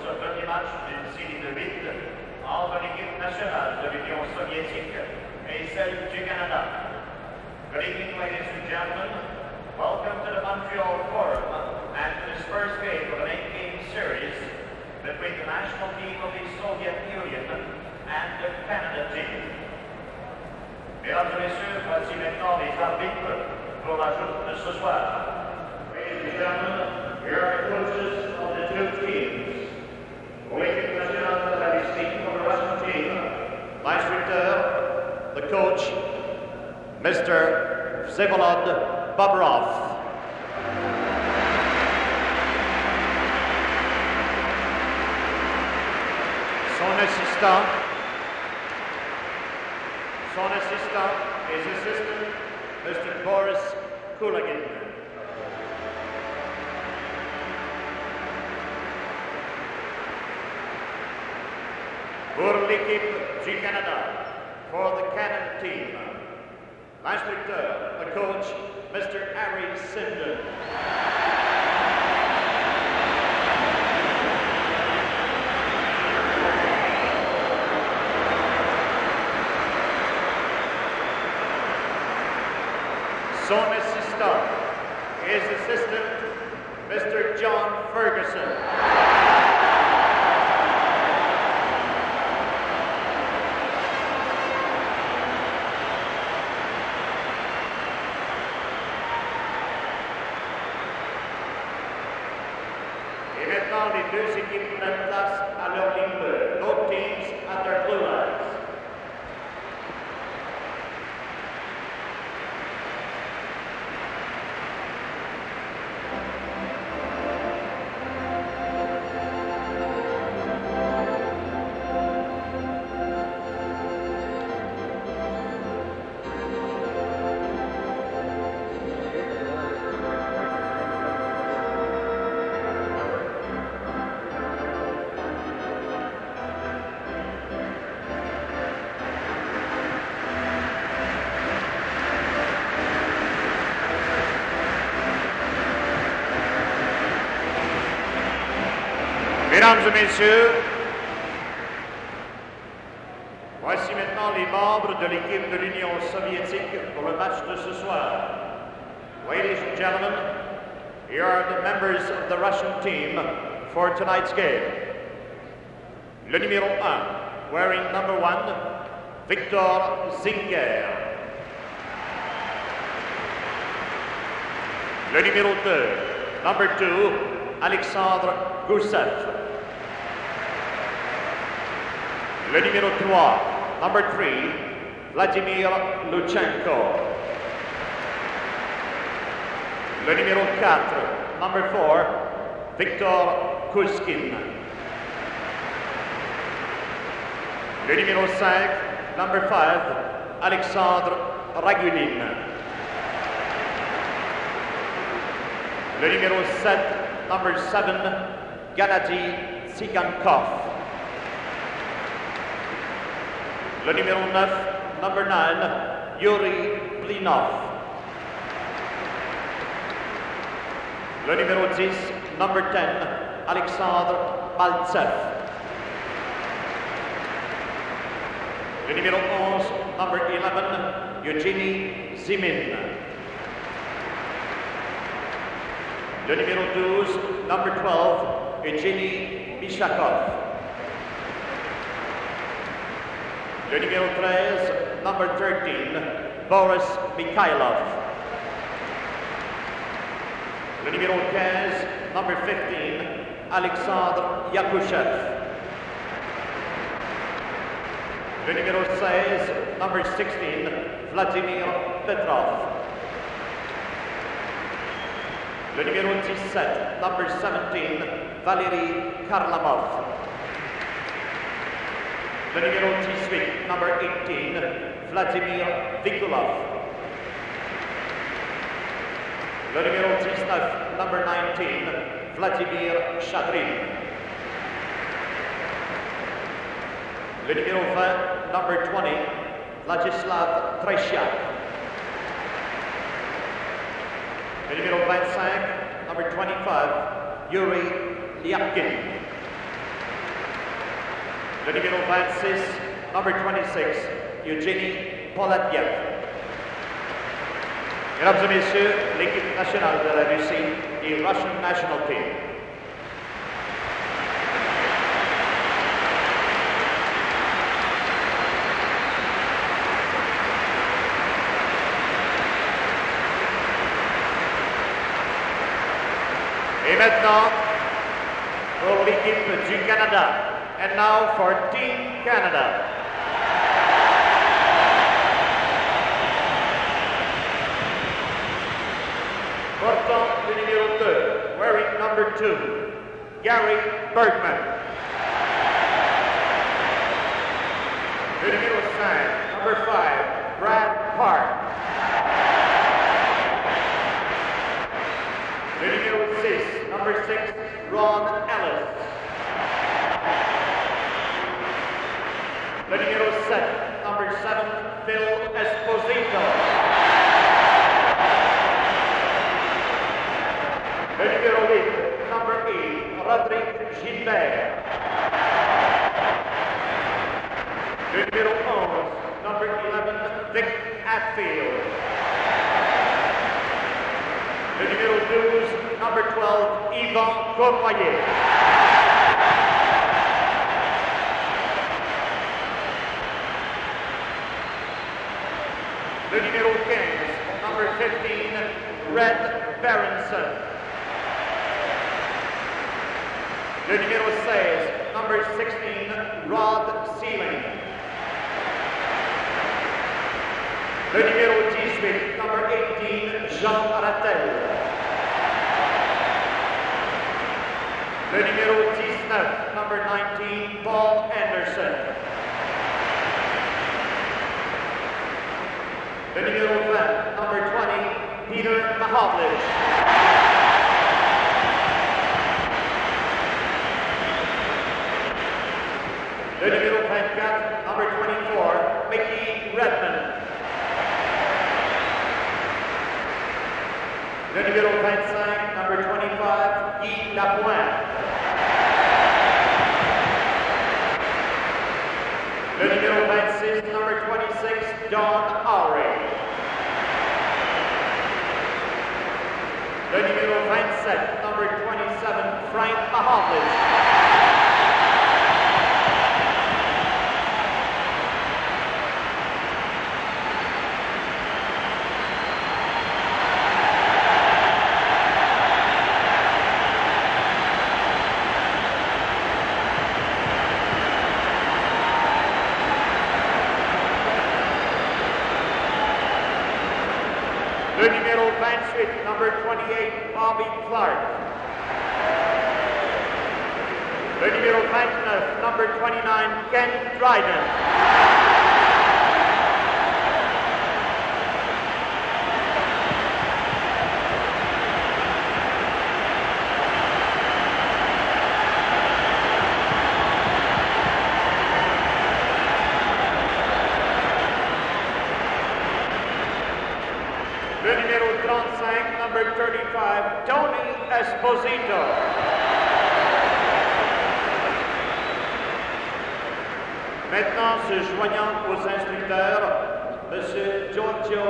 ce premier match d'une série de 8 entre l'équipe nationale de l'Union soviétique et celle du Canada. Good evening, ladies and gentlemen. Welcome to the Montreal Forum and to this first game of an 8-game series between the national team of the Soviet Union and the Canada team. Mesdames et messieurs, voici maintenant les arbitres pour la journée de ce soir. Ladies and gentlemen, here are the coaches of the two teams. Pour l'équipe nationale de la Russie, for the Russian team, l'instructeur, the coach, Mr. Vsevolod Bobrov. Son assistant, his assistant, Mr. Boris Kulagin. Pour l'équipe du Canada, for the Canada team, l'instructeur, the coach, Mr. Harry Simden. Son assistant, his assistant, Mr. John Ferguson. Et maintenant, les deux équipes prennent place à leur ligne bleue. Both teams at their blue lines. Mesdames et messieurs, voici maintenant les membres de l'équipe de l'Union soviétique pour le match de ce soir. Ladies and gentlemen, here are the members of the Russian team for tonight's game. Le numéro 1, wearing number 1, Victor Zinger. Le numéro 2, number 2, Alexandre Gusev. Le numéro 3, number 3, Vladimir Luchenko. Le numéro 4, number 4, Viktor Kuskin. Le numéro 5, number 5, Alexandre Ragulin. Le numéro 7, number 7, Gennady Tsigankov. Le numéro 9, number 9, Yuri Blinov. Le numéro 10, number 10, Alexandre Maltsev. Le numéro 11, number 11, Eugenie Zimin. Le numéro 12, number 12, Evgeny Bishakov. Le numéro 13, number 13, Boris Mikhailov. Le numéro 15, number 15, Alexandre Yakushev. Le numéro 16, number 16, Vladimir Petrov. Le numéro 17, number 17, Valery Karlamov. Le numéro 18, number 18, Vladimir Vikulov. Le numéro 19, number 19, Vladimir Shadrin. Le numéro 20, number 20, Vladislav Treshyak. Le numéro 25, number 25, Yuri Lyapkin. Le numéro 26, number 26, Eugenie Polatiev. Mesdames et messieurs, l'équipe nationale de la Russie et Russian National Team. Et maintenant, pour l'équipe du Canada. And now for Team Canada. Portant le numéro 2, wearing number 2, Gary Bergman. Le numéro 5, number 5, Brad Park. Le numéro 6, number 6, Ron Ellis. Le numéro 7, number 7, Phil Esposito. Le numéro 8, number 8, Rodrigue Gilbert. Le numéro 11, number 11, Vic Atfield. Le numéro 12, number 12, Yvan Cournoyer. Le numéro 15, number 15, Red Berenson. Le numéro 16, number 16, Rod Sealing. Le numéro 18, number 18, Jean Rattel. Le numéro 19, number 19, Paul Anderson. Le numéro 20, number 20, Peter Mahovlich. Le numéro 24, number 24, Mickey Redmond. Le numéro 25, number 25, Guy Lapointe. Le numéro 26, number 26, Don Howry. Le numéro 27, number 27, Frank Mahovlich. Le numéro 28, number 28, Bobby Clark. Le numéro 29, number 29, Ken Dryden. Le numéro 35, number 35, Tony Esposito. Maintenant, se joignant aux instructeurs, M. Giorgio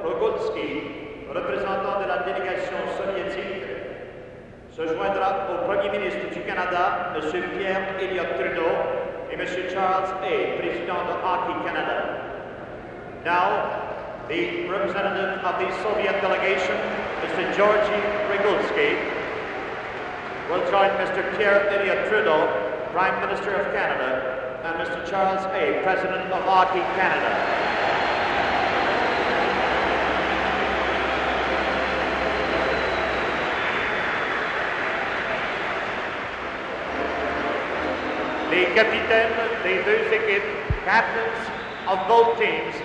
Rogulski, représentant de la délégation soviétique, se joindra au Premier ministre du Canada, M. Pierre Elliott Trudeau, et M. Charles A., président de Hockey Canada. Now, the representative of the Soviet delegation, Mr. Georgy Rogulski, will join Mr. Pierre Elliott Trudeau, Prime Minister of Canada, and Mr. Charles A., President of Hockey Canada. The capitaines des deux équipes, captains of both teams,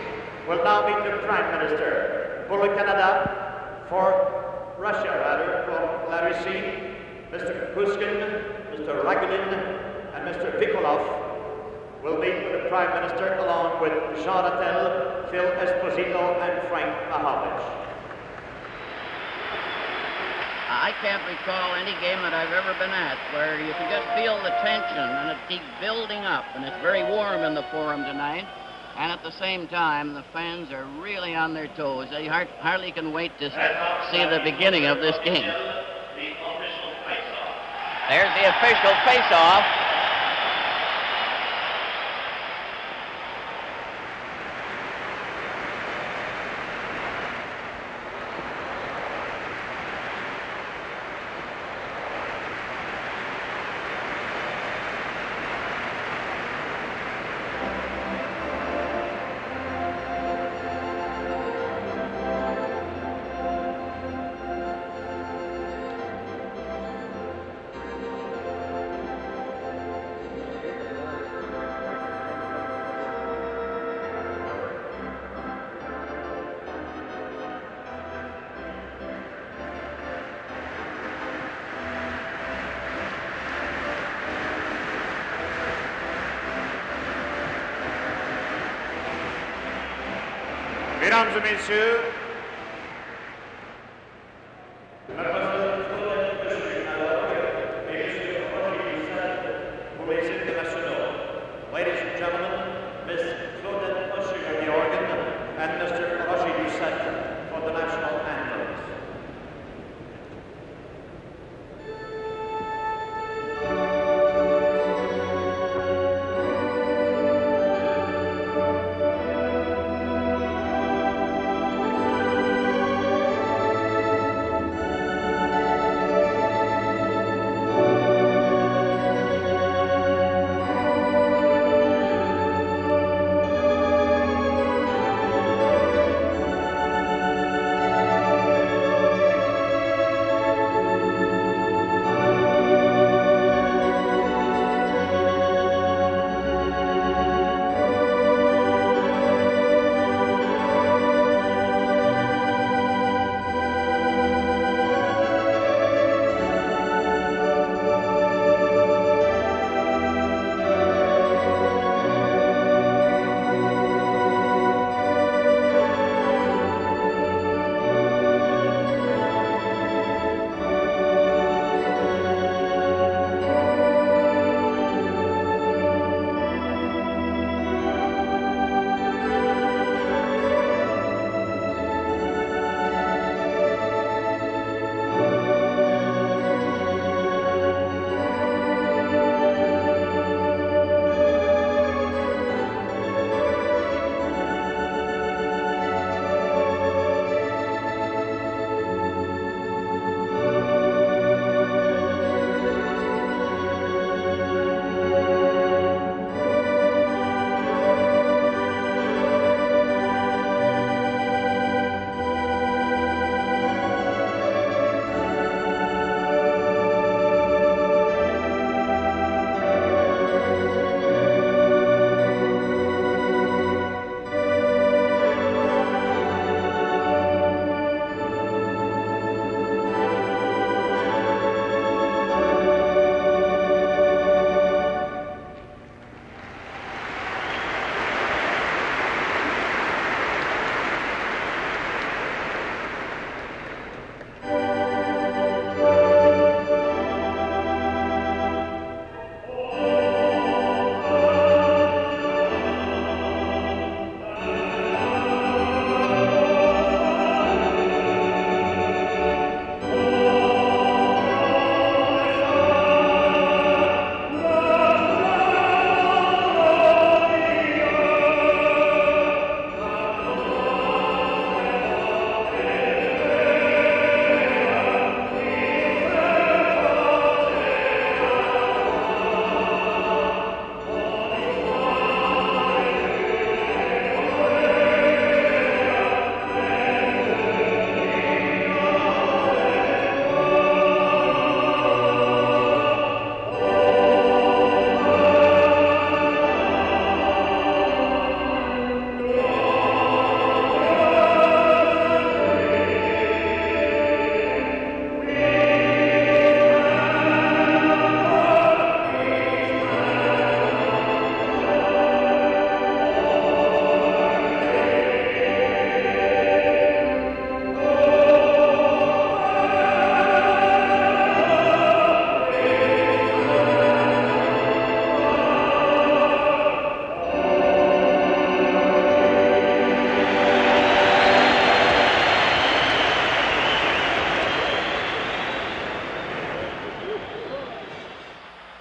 will now meet the Prime Minister. For the Canada, for Russia rather, for la Russie, Mr. Pushkin, Mr. Ragulin, and Mr. Vikolov will meet with the Prime Minister along with Jean Rattel, Phil Esposito, and Frank Mahovlich. I can't recall any game that I've ever been at where you can just feel the tension and it keeps building up, and it's very warm in the Forum tonight, and at the same time the fans are really on their toes. They hardly can wait to see the beginning of this game. There's the official face-off. Mesdames et messieurs, pour les internationaux, ladies and gentlemen, Miss Claudette Usher on the organ and Mr. Roger Doucette for the national anthems.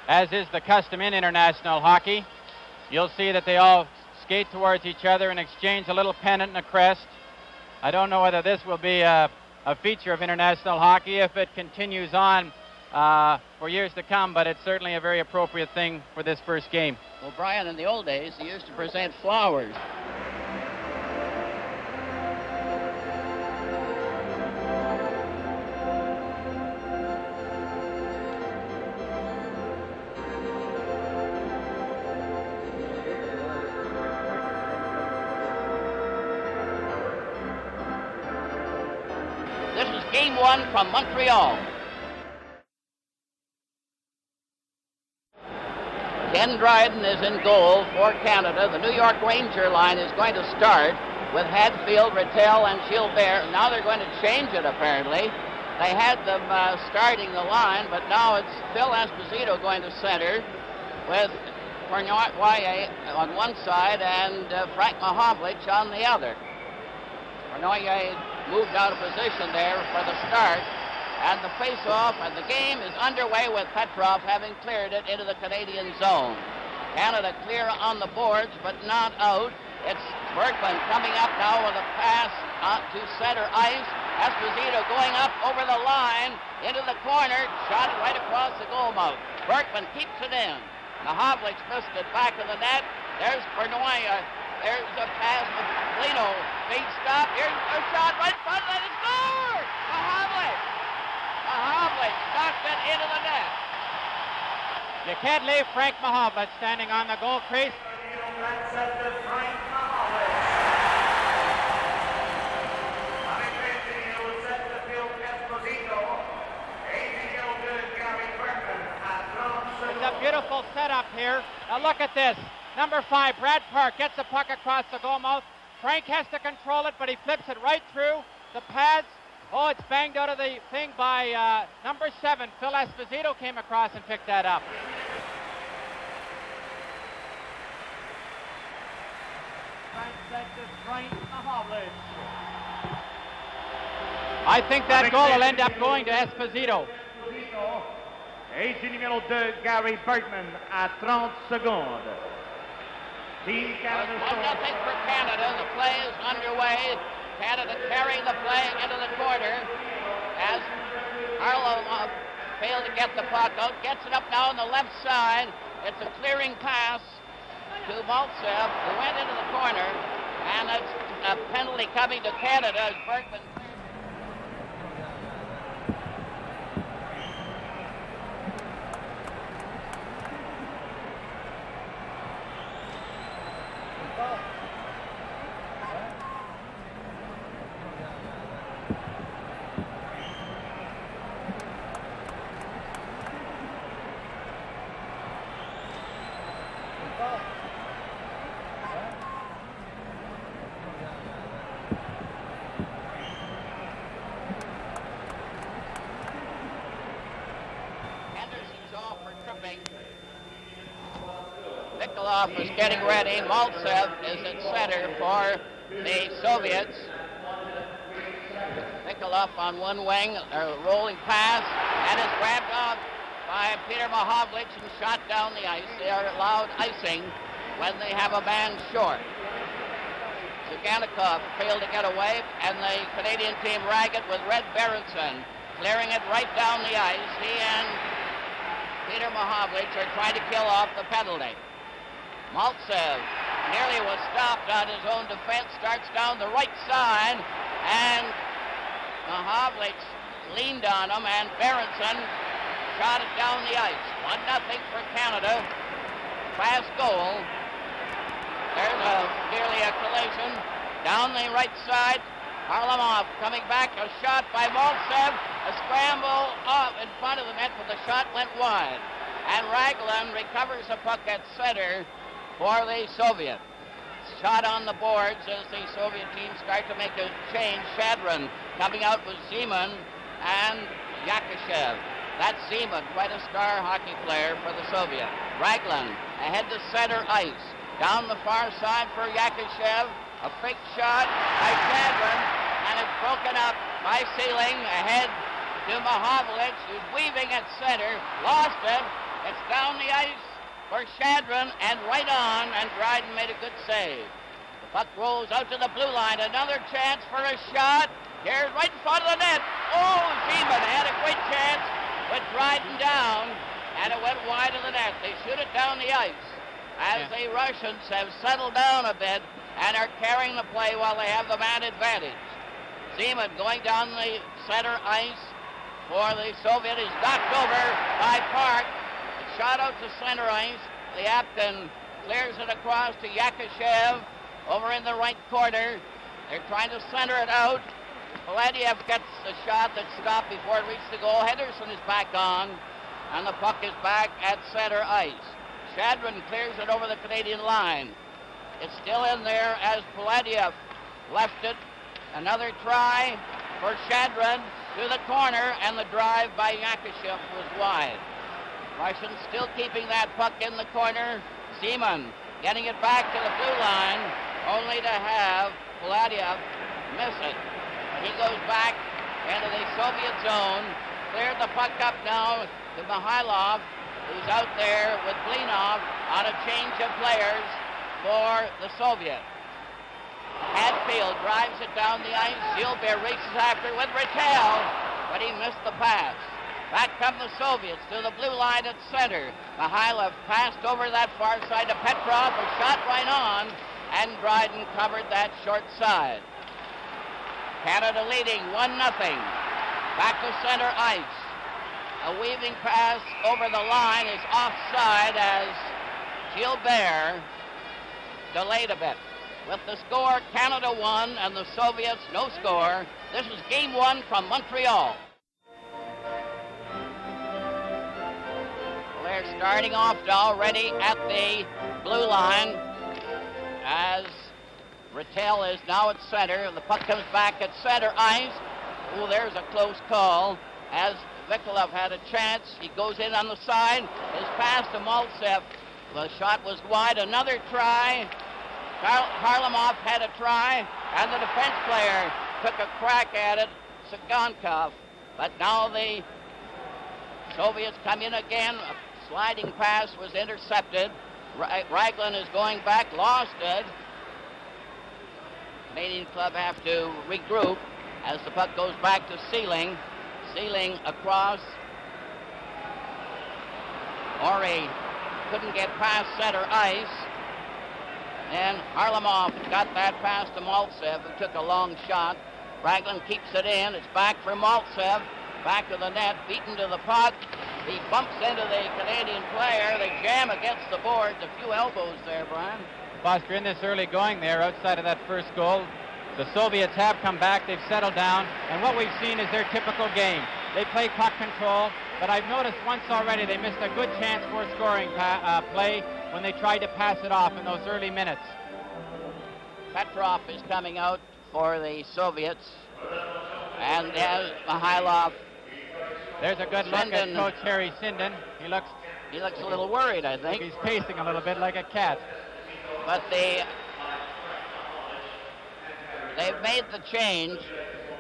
as is the custom in international hockey. You'll see that they all skate towards each other and exchange a little pennant and a crest. I don't know whether this will be a feature of international hockey if it continues on for years to come, but it's certainly a very appropriate thing for this first game. Well, Brian, in the old days, they used to present flowers. This is game one from Montreal. Ken Dryden is in goal for Canada. The New York Ranger line is going to start with Hadfield, Rattel, and Gilbert. Now they're going to change it, apparently. They had them starting the line, but now it's Phil Esposito going to center with Cornoyer on one side and Frank Mahovlich on the other. Cornoyer moved out of position there for the start. And the face-off, and the game is underway with Petrov having cleared it into the Canadian zone. Canada clear on the boards, but not out. It's Berkman coming up now with a pass to center ice. Esposito going up over the line into the corner, shot it right across the goal mouth. Berkman keeps it in. Mahovlich missed it back of the net. There's Cornoyer. There's a pass with Lino. Big stop. Here's a shot right in front of it. It's score! Mahovlich! Mahovlich knocked it into the net. You can't leave Frank Mahovlich standing on the goal crease. It's a beautiful setup here. Now look at this. Number 5, Brad Park, gets the puck across the goal mouth. Frank has to control it, but he flips it right through the pads. Oh, it's banged out of the thing by number 7. Phil Esposito came across and picked that up. I think that goal will end up going to Esposito. Et du numéro 2, Gary Bergman, à 30 secondes. Team Canada. 1-0 for Canada. The play is underway. Canada carrying the play into the corner as Harlow failed to get the puck out. Gets it up now on the left side. It's a clearing pass to Maltsev, who went into the corner, and it's a penalty coming to Canada as Bergman. Nikolov is getting ready. Maltsev is at center for the Soviets. Nikolov on one wing, a rolling pass, and is grabbed off by Peter Mahovlich and shot down the ice. They are allowed icing when they have a man short. Ziganikov failed to get away, and the Canadian team rag it with Red Berenson, clearing it right down the ice. He and Peter Mahovlich are trying to kill off the penalty. Maltsev nearly was stopped on his own defense, starts down the right side, and Mahovlich leaned on him, and Berenson shot it down the ice. 1-0 for Canada. Fast goal. There's nearly a collision. Down the right side, Harlamov coming back, a shot by Maltsev, a scramble off in front of the net, but the shot went wide. And Raglan recovers the puck at center for the Soviet. Shot on the boards as the Soviet team start to make a change. Shadron coming out with Zeman and Yakashev. That's Zeman, quite a star hockey player for the Soviet. Raglan ahead to center ice. Down the far side for Yakashev. A fake shot by Shadron, and it's broken up by Sealing ahead to Mahovlich, who's weaving at center. Lost it. It's down the ice for Shadron and right on, and Dryden made a good save. The puck rolls out to the blue line. Another chance for a shot. Here's right in front of the net. Oh, Zeman had a great chance with Dryden down, and it went wide of the net. They shoot it down the ice as the Russians have settled down a bit and are carrying the play while they have the man advantage. Zeman going down the center ice for the Soviet is knocked over by Park. It's shot out to center ice. The Apton clears it across to Yakashev over in the right corner. They're trying to center it out. Paladiev gets a shot that stopped before it reached the goal. Henderson is back on, and the puck is back at center ice. Shadron clears it over the Canadian line. It's still in there as Paladiev left it. Another try for Shadron to the corner, and the drive by Yakashev was wide. Russians still keeping that puck in the corner. Zeman getting it back to the blue line, only to have Paladiev miss it. He goes back into the Soviet zone, cleared the puck up now to Mikhailov, who's out there with Blinov on a change of players for the Soviet. Hadfield drives it down the ice. Gilbert races after with Rattel, but he missed the pass. Back come the Soviets to the blue line at center. Mikhailov passed over that far side to Petrov, a shot right on, and Dryden covered that short side. Canada leading 1-0. Back to center ice. A weaving pass over the line is offside as Gilbert delayed a bit. With the score, Canada 1 and the Soviets no score. This is game 1 from Montreal. They're starting off already at the blue line as Rattel is now at center. The puck comes back at center ice. Oh, there's a close call as Vikolov had a chance. He goes in on the side. His pass to Maltsev. The shot was wide. Another try. Harlamov had a try, and the defense player took a crack at it, Sigankov. But now the Soviets come in again. A sliding pass was intercepted. Raglan is going back, lost it. Canadian club have to regroup as the puck goes back to Sealing. Sealing across. Ori couldn't get past center ice. And Harlamov got that pass to Maltsev, who took a long shot. Raglan keeps it in. It's back for Maltsev. Back to the net, beaten to the puck. He bumps into the Canadian player. They jam against the boards. A few elbows there, Brian. Foster, in this early going there, outside of that first goal, the Soviets have come back. They've settled down. And what we've seen is their typical game. They play puck control, but I've noticed once already they missed a good chance for a scoring play when they tried to pass it off in those early minutes. Petrov is coming out for the Soviets. And there's Mikhailov. There's a good look at Coach Harry Sinden. He looks a little worried, I think. He's pacing a little bit like a cat. But they've made the change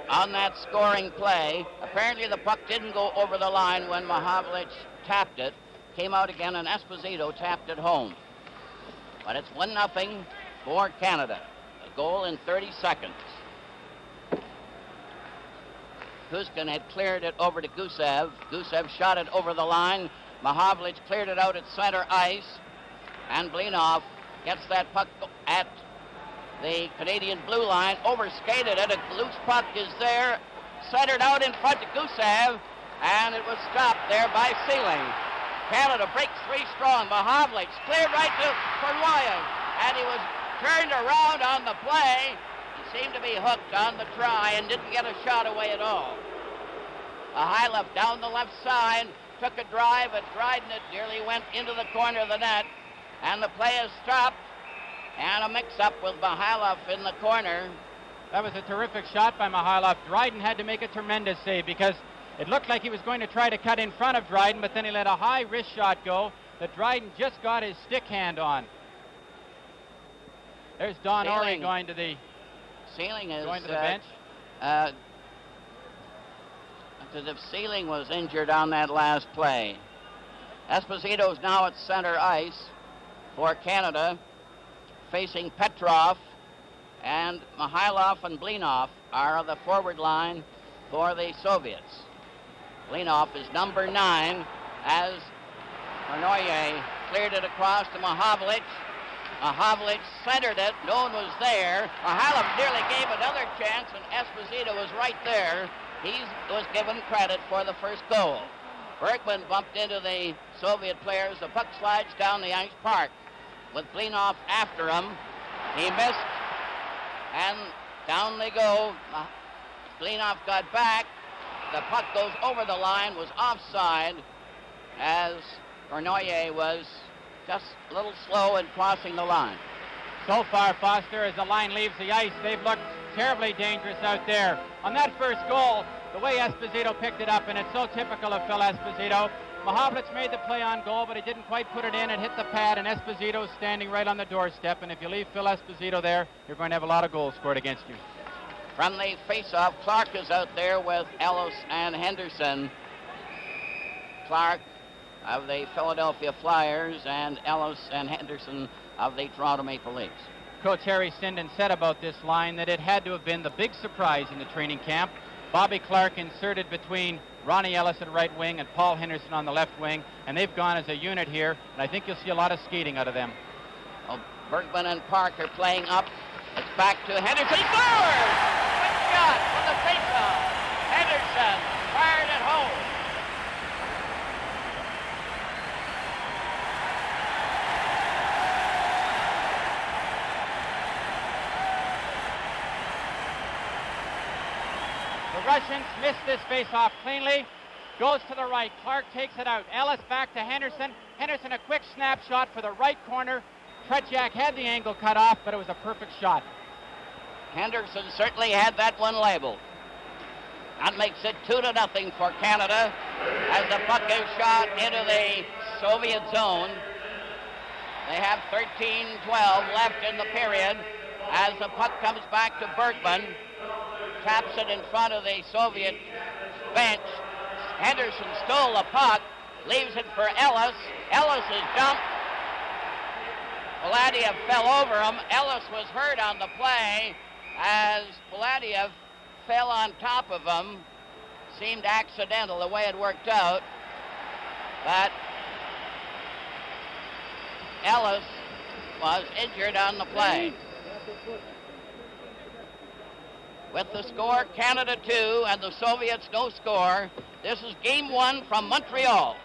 on that scoring play. Apparently the puck didn't go over the line when Mahavlich tapped it. Came out again and Esposito tapped it home. But it's 1-0 for Canada. A goal in 30 seconds. Kuskin had cleared it over to Gusev. Gusev shot it over the line. Mahavlich cleared it out at center ice. And Blinov gets that puck at the Canadian blue line. Overskated it. A loose puck is there. Centered out in front to Gusev. And it was stopped there by Sealing. Canada breaks 3 strong. Mahavlich cleared right to Korwayev. And he was turned around on the play. He seemed to be hooked on the try and didn't get a shot away at all. Mikhailov down the left side, took a drive at Dryden. It nearly went into the corner of the net. And the play is stopped. And a mix-up with Mikhailov in the corner. That was a terrific shot by Mikhailov. Dryden had to make a tremendous save because it looked like he was going to try to cut in front of Dryden, but then he let a high wrist shot go that Dryden just got his stick hand on. There's Don Ori going to the bench. As if Sealing was injured on that last play. Esposito's now at center ice for Canada, facing Petrov, and Mihailov and Blinov are the forward line for the Soviets. Blinov is number 9 as Arnoye cleared it across to Mahavlich. Mahavlich centered it. No one was there. Mihailov nearly gave another chance, and Esposito was right there. He was given credit for the first goal. Bergman bumped into the Soviet players. The puck slides down the ice park with Blinov after him. He missed, and down they go. Blinov got back. The puck goes over the line, was offside, as Arnoye was just a little slow in crossing the line. So far, Foster, as the line leaves the ice, they've looked terribly dangerous out there. On that first goal, the way Esposito picked it up, and it's so typical of Phil Esposito, Mahavlich made the play on goal, but he didn't quite put it in. It hit the pad, and Esposito's standing right on the doorstep, and if you leave Phil Esposito there, you're going to have a lot of goals scored against you. From the face-off, Clark is out there with Ellis and Henderson. Clark of the Philadelphia Flyers and Ellis and Henderson of the Toronto Maple Leafs. Coach Harry Sinden said about this line that it had to have been the big surprise in the training camp. Bobby Clark inserted between Ronnie Ellis at right wing and Paul Henderson on the left wing, and they've gone as a unit here, and I think you'll see a lot of skating out of them. Well, Bergman and Park are playing up. It's back to Henderson. He scores! Good shot from the faceoff. Henderson fired it home. The Russians missed this face-off cleanly. Goes to the right. Clark takes it out. Ellis back to Henderson. Henderson a quick snapshot for the right corner. Tretiak had the angle cut off, but it was a perfect shot. Henderson certainly had that one labeled. That makes it 2-0 for Canada as the puck is shot into the Soviet zone. They have 13-12 left in the period as the puck comes back to Bergman. Taps it in front of the Soviet bench. Henderson stole the puck, leaves it for Ellis. Ellis is dumped. Paladiev fell over him. Ellis was hurt on the play as Paladiev fell on top of him. Seemed accidental the way it worked out. But Ellis was injured on the play. With the score, Canada 2 and the Soviets no score. This is Game 1 from Montreal.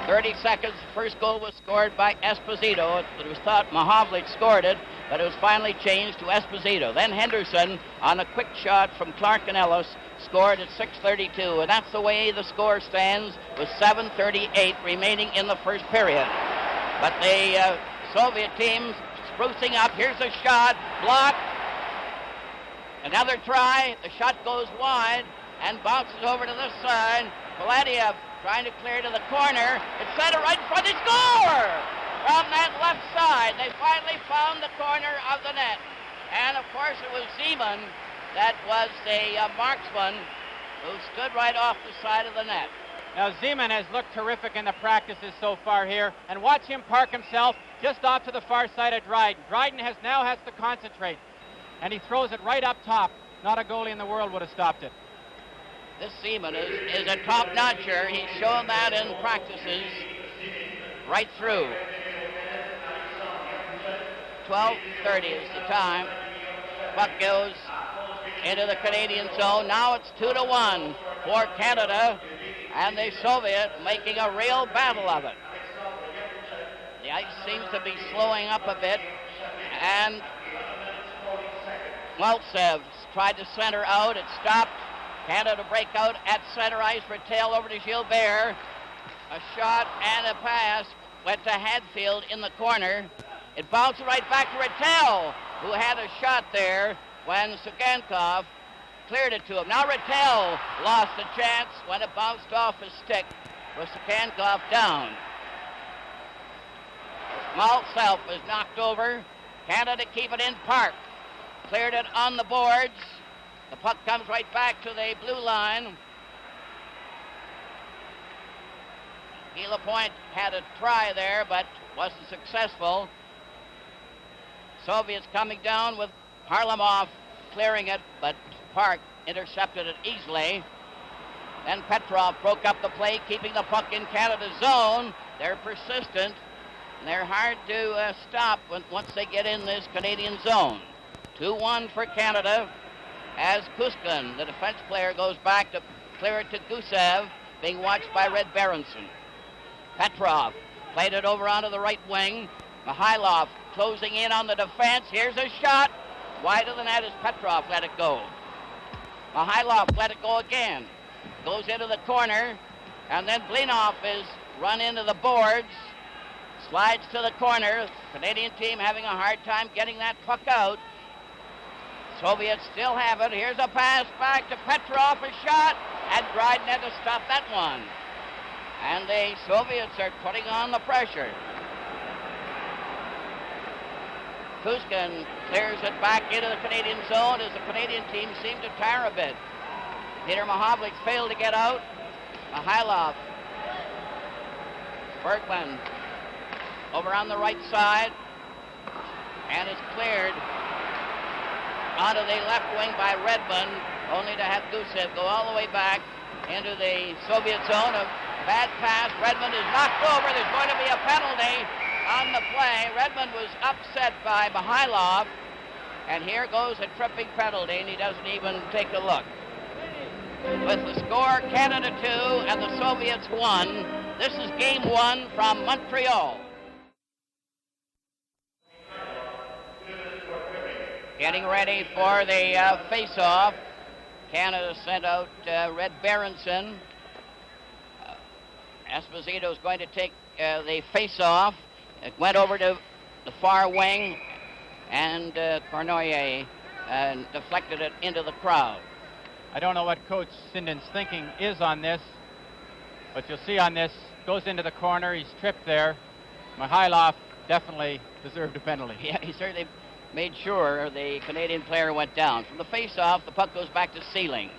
30 seconds. First goal was scored by Esposito. It was thought Mahovlich scored it, but it was finally changed to Esposito. Then Henderson, on a quick shot from Clark and Ellis, scored at 6:32, and that's the way the score stands with 7:38 remaining in the first period. But the Soviet team sprucing up. Here's a shot, blocked. Another try. The shot goes wide and bounces over to this side. Paladiev trying to clear to the corner. It's centered right in front. They score! From that left side, they finally found the corner of the net. And of course it was Zeman that was the marksman who stood right off the side of the net. Now Zeman has looked terrific in the practices so far here, and watch him park himself just off to the far side of Dryden. Dryden now has to concentrate, and he throws it right up top. Not a goalie in the world would have stopped it. This Zeman is a top-notcher. He's shown that in practices right through. 12:30 is the time. Puck goes into the Canadian zone. Now it's 2-1 for Canada, and the Soviet making a real battle of it. The ice seems to be slowing up a bit, and Maltsev tried to center out. It stopped. Canada break out at center ice. Rattel over to Gilbert. A shot and a pass went to Hadfield in the corner. It bounced right back to Rattel, who had a shot there when Sugankov cleared it to him. Now Rattel lost a chance when it bounced off his stick with Sugankov down. Maltsev was knocked over. Canada keep it in park. Cleared it on the boards. The puck comes right back to the blue line. Gila Point had a try there, but wasn't successful. Soviets coming down with Harlamov clearing it, but Park intercepted it easily. Then Petrov broke up the play, keeping the puck in Canada's zone. They're persistent, and they're hard to stop once they get in this Canadian zone. 2-1 for Canada, as Kuskin, the defense player, goes back to clear it to Gusev, being watched by Red Berenson. Petrov played it over onto the right wing. Mihailov closing in on the defense. Here's a shot. Wide of the net as Petrov let it go. Mihailov let it go again. Goes into the corner, and then Blinov is run into the boards. Slides to the corner. Canadian team having a hard time getting that puck out. Soviets still have it. Here's a pass back to Petrov, a shot, and Dryden had to stop that one. And the Soviets are putting on the pressure. Kuskin clears it back into the Canadian zone as the Canadian team seemed to tire a bit. Peter Mahovlich failed to get out. Mihailov. Bergman over on the right side, and it's cleared onto the left wing by Redmond, only to have Gusev go all the way back into the Soviet zone. A bad pass. Redmond is knocked over. There's going to be a penalty on the play. Redmond was upset by Mihailov, and here goes a tripping penalty, and he doesn't even take a look. With the score, Canada 2 and the Soviets 1. This is game 1 from Montreal. Getting ready for the face-off. Canada sent out Red Berenson. Esposito is going to take the face-off. It went over to the far wing, and Cornoyer deflected it into the crowd. I don't know what Coach Sinden's thinking is on this, but you'll see on this, goes into the corner, he's tripped there. Mihailov definitely deserved a penalty. Yeah, he certainly made sure the Canadian player went down. From the face-off, the puck goes back to Sealing.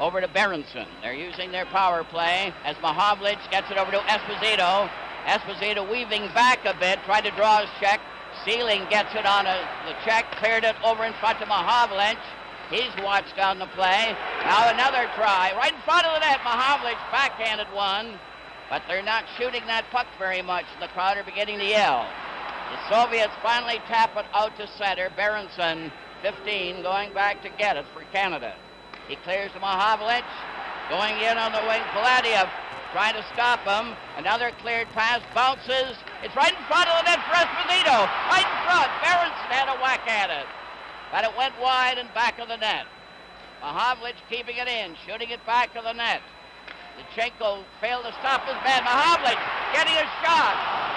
Over to Berenson. They're using their power play as Mahovlich gets it over to Esposito. Esposito weaving back a bit, tried to draw his check. Sealing gets it on the check, cleared it over in front of Mahovlich. He's watched on the play. Now another try, right in front of the net. Mahovlich backhanded one, but they're not shooting that puck very much. The crowd are beginning to yell. The Soviets finally tap it out to center. Berenson, 15, going back to get it for Canada. He clears to Mahovlich. Going in on the wing, Paladiev trying to stop him. Another cleared pass, bounces. It's right in front of the net for Esposito. Right in front. Berenson had a whack at it. But it went wide and back of the net. Mahovlich keeping it in, shooting it back of the net. Lutsenko failed to stop his man. Mahovlich getting a shot.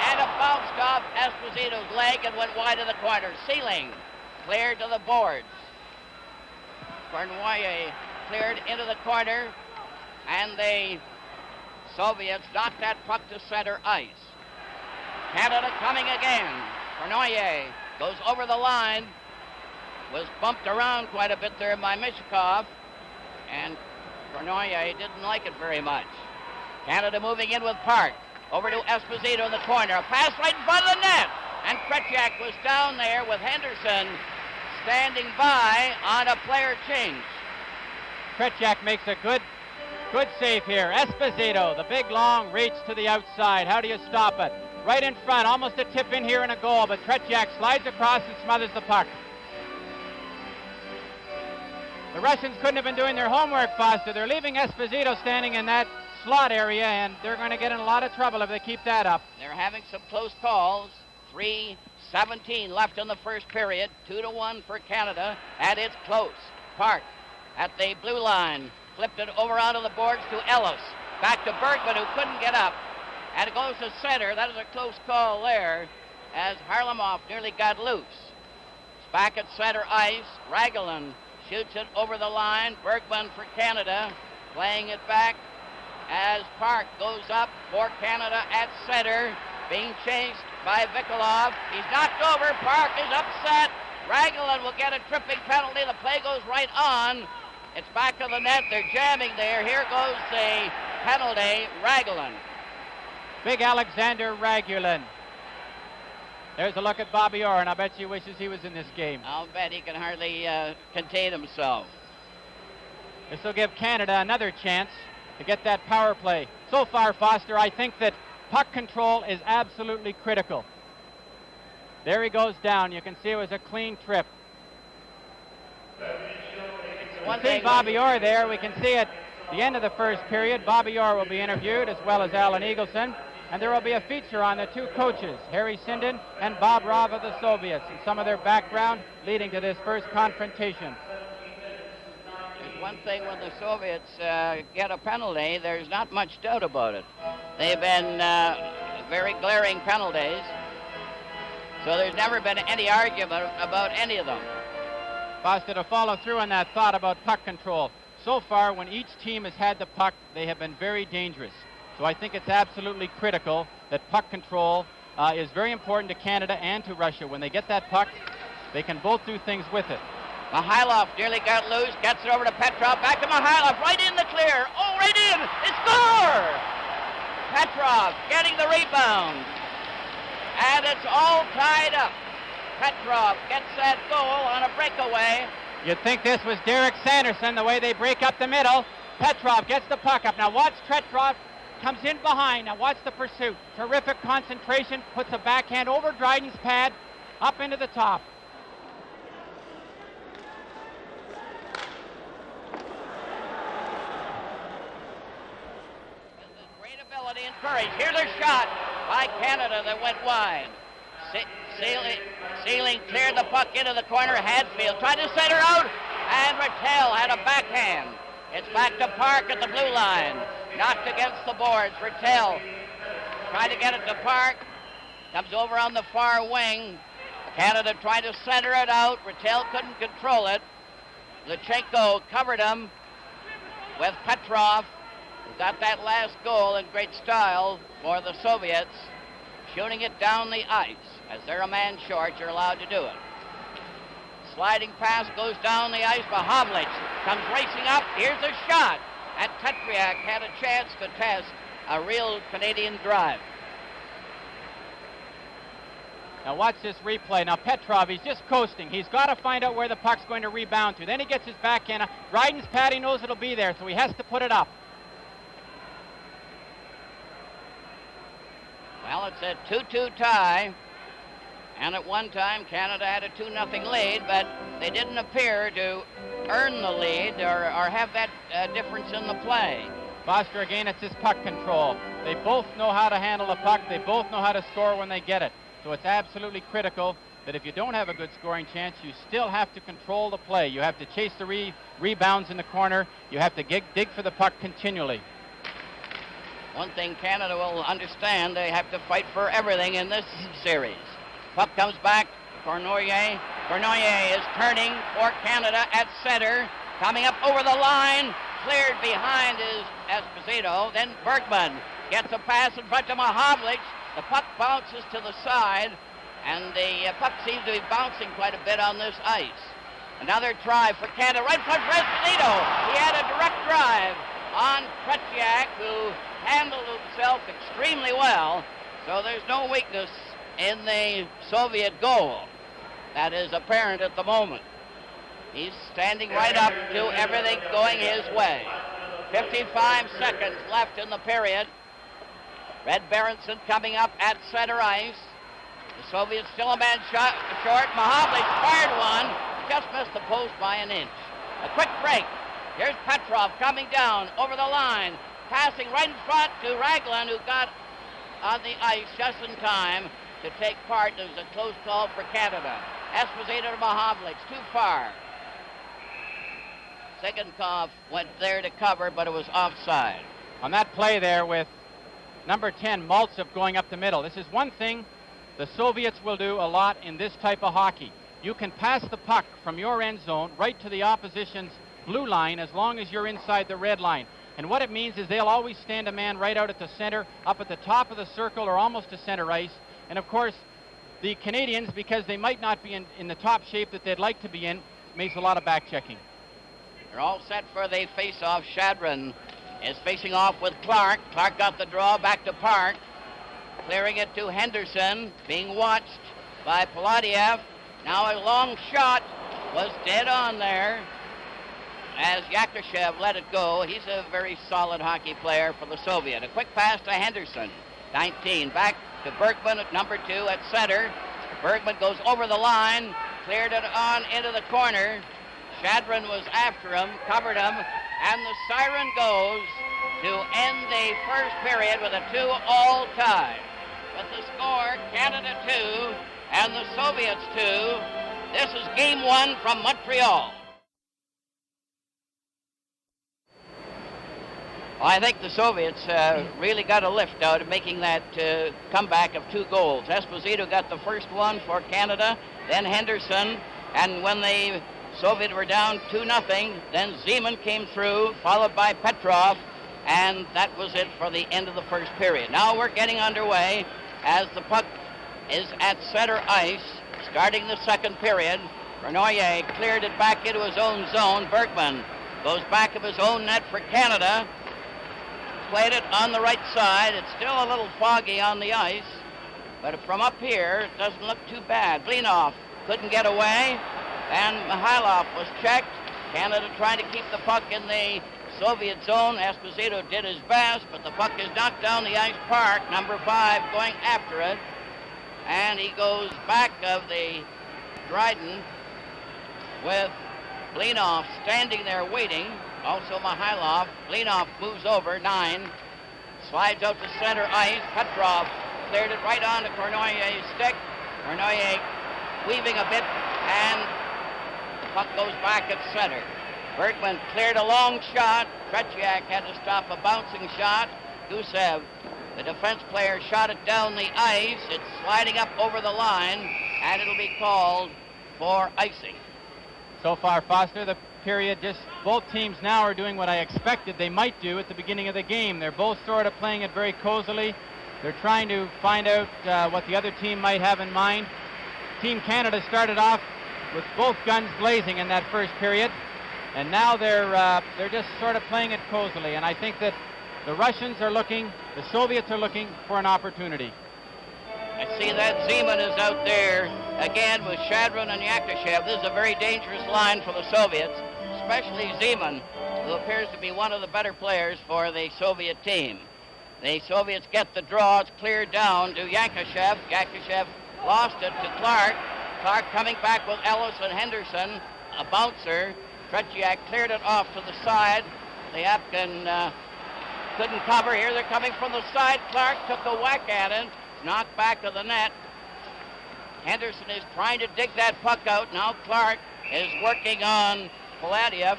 And it bounced off Esposito's leg and went wide of the corner. Sealing cleared to the boards. Cornoyer cleared into the corner. And the Soviets knocked that puck to center ice. Canada coming again. Cornoyer goes over the line. Was bumped around quite a bit there by Mishkov. And Cornoyer didn't like it very much. Canada moving in with Park. Over to Esposito in the corner. A pass right in front of the net. And Krejciak was down there with Henderson standing by on a player change. Krejciak makes a good save here. Esposito, the big long reach to the outside. How do you stop it? Right in front, almost a tip in here and a goal, but Krejciak slides across and smothers the puck. The Russians couldn't have been doing their homework faster. They're leaving Esposito standing in that slot area, and they're going to get in a lot of trouble if they keep that up. They're having some close calls. 3:17 left in the first period. 2-1 for Canada, and it's close. Park at the blue line. Flipped it over onto the boards to Ellis. Back to Bergman, who couldn't get up. And it goes to center. That is a close call there, as Harlamov nearly got loose. It's back at center ice. Raglan shoots it over the line. Bergman for Canada, playing it back as Park goes up for Canada at center, being chased by Vikolov. He's knocked over. Park is upset. Raglan will get a tripping penalty. The play goes right on. It's back of the net. They're jamming there. Here goes the penalty. Raglan. Big Alexander Ragulin. There's a look at Bobby Orr, and I bet she wishes he was in this game. I'll bet he can hardly contain himself. This will give Canada another chance to get that power play. So far, Foster, I think that puck control is absolutely critical. There he goes down. You can see it was a clean trip. One see Bobby Orr there. We can see at the end of the first period, Bobby Orr will be interviewed, as well as Alan Eagleson. And there will be a feature on the two coaches, Harry Sinden and Bob Rov of the Soviets, and some of their background leading to this first confrontation. There's one thing when the Soviets get a penalty, there's not much doubt about it. They've been very glaring penalties, so there's never been any argument about any of them. Foster, to follow through on that thought about puck control. So far, when each team has had the puck, they have been very dangerous. So I think it's absolutely critical that puck control is very important to Canada and to Russia. When they get that puck, they can both do things with it. Mihailov nearly got loose, gets it over to Petrov, back to Mihailov, right in the clear. Oh, right in! It's score! Petrov getting the rebound. And it's all tied up. Petrov gets that goal on a breakaway. You'd think this was Derek Sanderson, the way they break up the middle. Petrov gets the puck up. Now watch Petrov. Comes in behind. Now watch the pursuit. Terrific concentration. Puts a backhand over Dryden's pad. Up into the top. Great ability and courage. Here's a shot by Canada that went wide. Sealing cleared the puck into the corner. Hadfield tried to center out. And Rattel had a backhand. It's back to Park at the blue line. Knocked against the boards. Rattel tried to get it to Park. Comes over on the far wing. Canada tried to center it out. Rattel couldn't control it. Lutsenko covered him with Petrov, who got that last goal in great style for the Soviets. Shooting it down the ice. As they're a man short, you're allowed to do it. Sliding pass goes down the ice. Mahovlich comes racing up. Here's a shot. And Tetriak had a chance to test a real Canadian drive. Now watch this replay. Now Petrov, he's just coasting. He's got to find out where the puck's going to rebound to. Then he gets his backhand. Dryden's pad, he knows it'll be there, so he has to put it up. Well, it's a 2-2 tie. And at one time, Canada had a 2-0 lead, but they didn't appear to earn the lead or have that difference in the play. Foster, again, it's his puck control. They both know how to handle the puck. They both know how to score when they get it. So it's absolutely critical that if you don't have a good scoring chance, you still have to control the play. You have to chase the rebounds in the corner. You have to dig for the puck continually. One thing Canada will understand, they have to fight for everything in this series. Puck comes back, Cournoyer. Cournoyer is turning for Canada at center. Coming up over the line, cleared behind is Esposito. Then Bergman gets a pass in front of Mahavlich. The puck bounces to the side, and the puck seems to be bouncing quite a bit on this ice. Another try for Canada, right in front of Esposito. He had a direct drive on Tretiak, who handled himself extremely well. So there's no weakness in the Soviet goal. That is apparent at the moment. He's standing right up to everything going his way. 55 seconds left in the period. Red Berenson coming up at center ice. The Soviets still a man short. Mahavlich fired one. Just missed the post by an inch. A quick break. Here's Petrov coming down over the line. Passing right in front to Raglan, who got on the ice just in time to take part. It was a close call for Canada. Esposito to Mahavlich, too far. Sigankov went there to cover, but it was offside. On that play there with number 10, Maltsev, going up the middle. This is one thing the Soviets will do a lot in this type of hockey. You can pass the puck from your end zone right to the opposition's blue line as long as you're inside the red line. And what it means is they'll always stand a man right out at the center, up at the top of the circle or almost to center ice. And of course, the Canadians, because they might not be in the top shape that they'd like to be in, makes a lot of back checking. They're all set for the face-off. Shadron is facing off with Clark. Clark got the draw back to Park. Clearing it to Henderson, being watched by Paladiev. Now a long shot was dead on there as Yakushev let it go. He's a very solid hockey player for the Soviet. A quick pass to Henderson, 19. Back to Bergman at number 2 at center. Bergman goes over the line, cleared it on into the corner. Shadron was after him, covered him, and the siren goes to end the first period with a 2-all tie. With the score, Canada 2 and the Soviets 2. This is game 1 from Montreal. I think the Soviets really got a lift out of making that comeback of 2 goals. Esposito got the first one for Canada, then Henderson, and when the Soviets were down 2-0, then Zeman came through, followed by Petrov, and that was it for the end of the first period. Now we're getting underway as the puck is at center ice, starting the second period. Cournoyer cleared it back into his own zone. Bergman goes back of his own net for Canada. Played it on the right side. It's still a little foggy on the ice, but from up here, it doesn't look too bad. Blinov couldn't get away, and Mihailov was checked. Canada trying to keep the puck in the Soviet zone. Esposito did his best, but the puck is knocked down the ice. Park, number 5, going after it, and he goes back of the Dryden with Blinov standing there waiting. Also Mihailov. Blinov moves over, 9. Slides out to center ice. Petrov cleared it right on to Cournoyer's stick. Cournoyer weaving a bit, and the puck goes back at center. Bergman cleared a long shot. Tretiak had to stop a bouncing shot. Gusev, the defense player, shot it down the ice. It's sliding up over the line, and it'll be called for icing. So far, Foster, the period, just both teams now are doing what I expected they might do at the beginning of the game. They're both sort of playing it very cozily. They're trying to find out what the other team might have in mind. Team Canada started off with both guns blazing in that first period, and now they're just sort of playing it cozily. And I think that the Russians are looking, the Soviets are looking for an opportunity. I see that Zeman is out there again with Shadron and Yakushev. This is a very dangerous line for the Soviets, especially Zeman, who appears to be one of the better players for the Soviet team. The Soviets get the draw. It's cleared down to Yakushev. Yakushev lost it to Clark. Clark coming back with Ellis and Henderson, a bouncer. Tretiak cleared it off to the side. The Apkin couldn't cover. Here they're coming from the side. Clark took a whack at it, knocked back to the net. Henderson is trying to dig that puck out. Now Clark is working on Paladiev.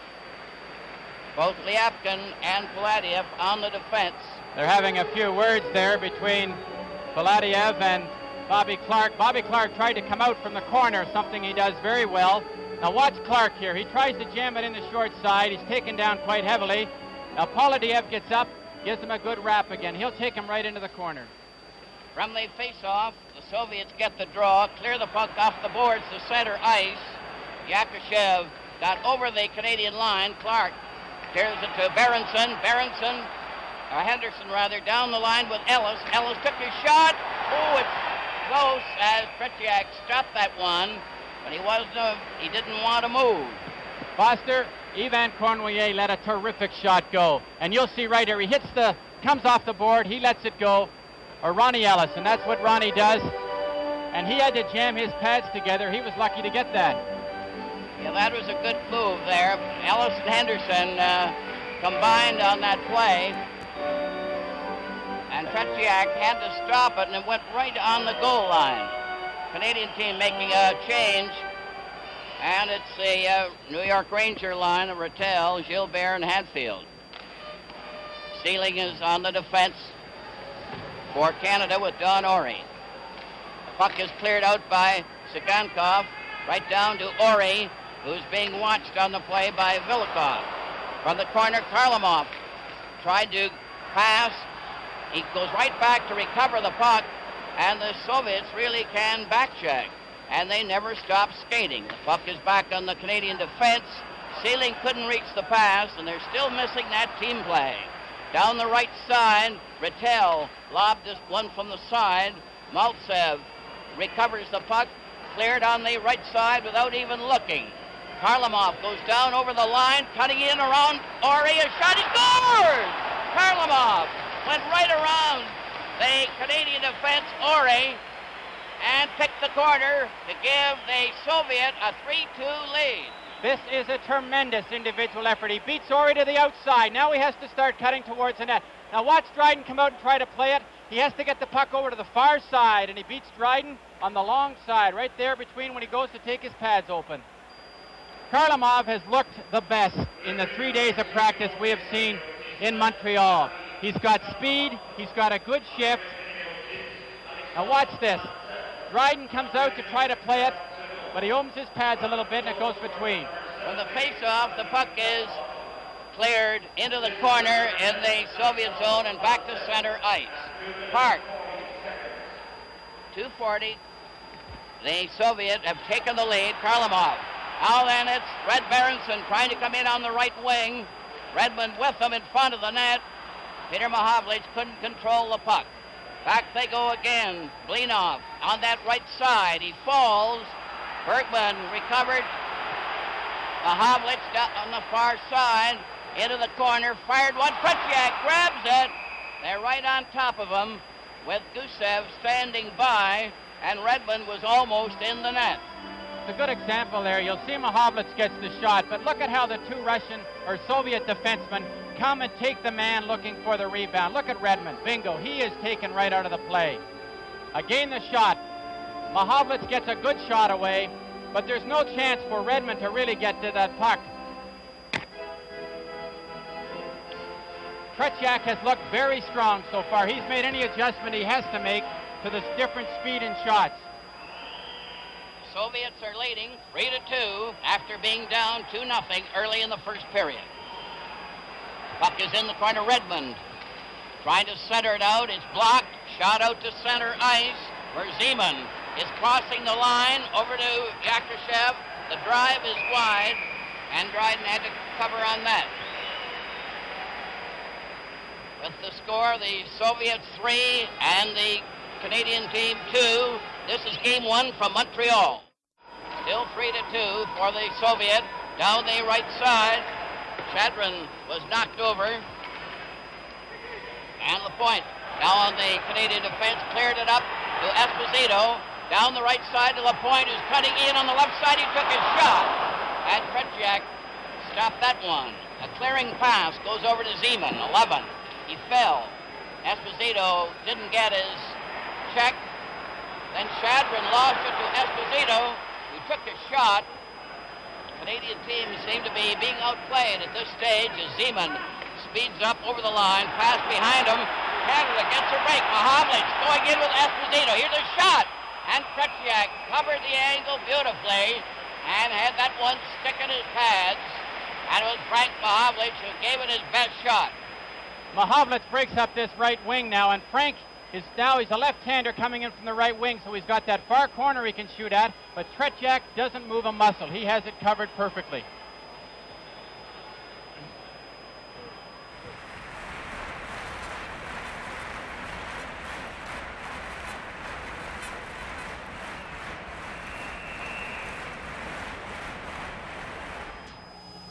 Both Liapkin and Paladiev on the defense. They're having a few words there between Paladiev and Bobby Clark. Bobby Clark tried to come out from the corner, something he does very well. Now watch Clark here. He tries to jam it in the short side. He's taken down quite heavily. Now Paladiev gets up, gives him a good wrap again. He'll take him right into the corner. From the face-off, the Soviets get the draw, clear the puck off the boards to center ice. Yakushev got over the Canadian line. Clark clears it to Berenson. Henderson down the line with Ellis. Ellis took his shot. Oh, it's close as Tretiak stopped that one, but he didn't want to move. Foster, Ivan Cornoyer let a terrific shot go. And you'll see right here, comes off the board, he lets it go. Or Ronnie Ellis, and that's what Ronnie does. And he had to jam his pads together. He was lucky to get that. Yeah, that was a good move there. Ellis and Henderson combined on that play. And Tretiak had to stop it, and it went right on the goal line. Canadian team making a change. And it's the New York Ranger line of Rattel, Gilbert, and Hadfield. Sealing is on the defense for Canada with Don Orey. The puck is cleared out by Sigankov, right down to Orey, who's being watched on the play by Vilikov. From the corner, Karlamov tried to pass. He goes right back to recover the puck, and the Soviets really can backcheck, and they never stop skating. The puck is back on the Canadian defense. Sealing couldn't reach the pass, and they're still missing that team play. Down the right side, Rattel lobbed this one from the side. Maltsev recovers the puck, cleared on the right side without even looking. Karlamov goes down over the line, cutting in around Orey. A shot, he scores! Karlamov went right around the Canadian defense, Orey, and picked the corner to give the Soviet a 3-2 lead. This is a tremendous individual effort. He beats Orey to the outside. Now he has to start cutting towards the net. Now watch Dryden come out and try to play it. He has to get the puck over to the far side, and he beats Dryden on the long side, right there between when he goes to take his pads open. Karlamov has looked the best in the 3 days of practice we have seen in Montreal. He's got speed, he's got a good shift. Now watch this. Dryden comes out to try to play it, but he opens his pads a little bit and it goes between. From the face-off, the puck is cleared into the corner in the Soviet zone and back to center ice. Park. 2:40. The Soviet have taken the lead. Karlamov. Now then it's Red Berenson trying to come in on the right wing. Redmond with them in front of the net. Peter Mahovlich couldn't control the puck. Back they go again. Blinov on that right side. He falls. Bergman recovered. Mahovlich down on the far side. Into the corner. Fired one. Tretiak grabs it. They're right on top of him with Gusev standing by. And Redmond was almost in the net. It's a good example there. You'll see Mahovlich gets the shot, but look at how the two Russian or Soviet defensemen come and take the man looking for the rebound. Look at Redmond. Bingo. He is taken right out of the play. Again, the shot. Mahovlich gets a good shot away, but there's no chance for Redmond to really get to that puck. Tretiak has looked very strong so far. He's made any adjustment he has to make to this different speed and shots. Soviets are leading 3-2 after being down 2-0 early in the first period. Puck is in the corner. Redmond trying to center it out. It's blocked. Shot out to center ice where Zeman is crossing the line over to Yakushev. The drive is wide, and Dryden had to cover on that. With the score, the Soviets 3 and the Canadian team 2. This is game 1 from Montreal. Still 3-2 for the Soviet. Down the right side. Chadron was knocked over. And Lapointe now on the Canadian defense. Cleared it up to Esposito. Down the right side to Lapointe, who's cutting in on the left side. He took his shot. And Tretiak stopped that one. A clearing pass goes over to Zeman. 11. He fell. Esposito didn't get his check. Then Shadron lost it to Esposito, who took a shot. The Canadian team seemed to be being outplayed at this stage as Zeman speeds up over the line, pass behind him. Canada gets a break. Mahavlich going in with Esposito. Here's a shot. And Tretiak covered the angle beautifully and had that one stick in his pads. And it was Frank Mahavlich who gave it his best shot. Mahavlich breaks up this right wing now, and Frank he's a left-hander coming in from the right wing, so he's got that far corner he can shoot at, but Tretiak doesn't move a muscle. He has it covered perfectly.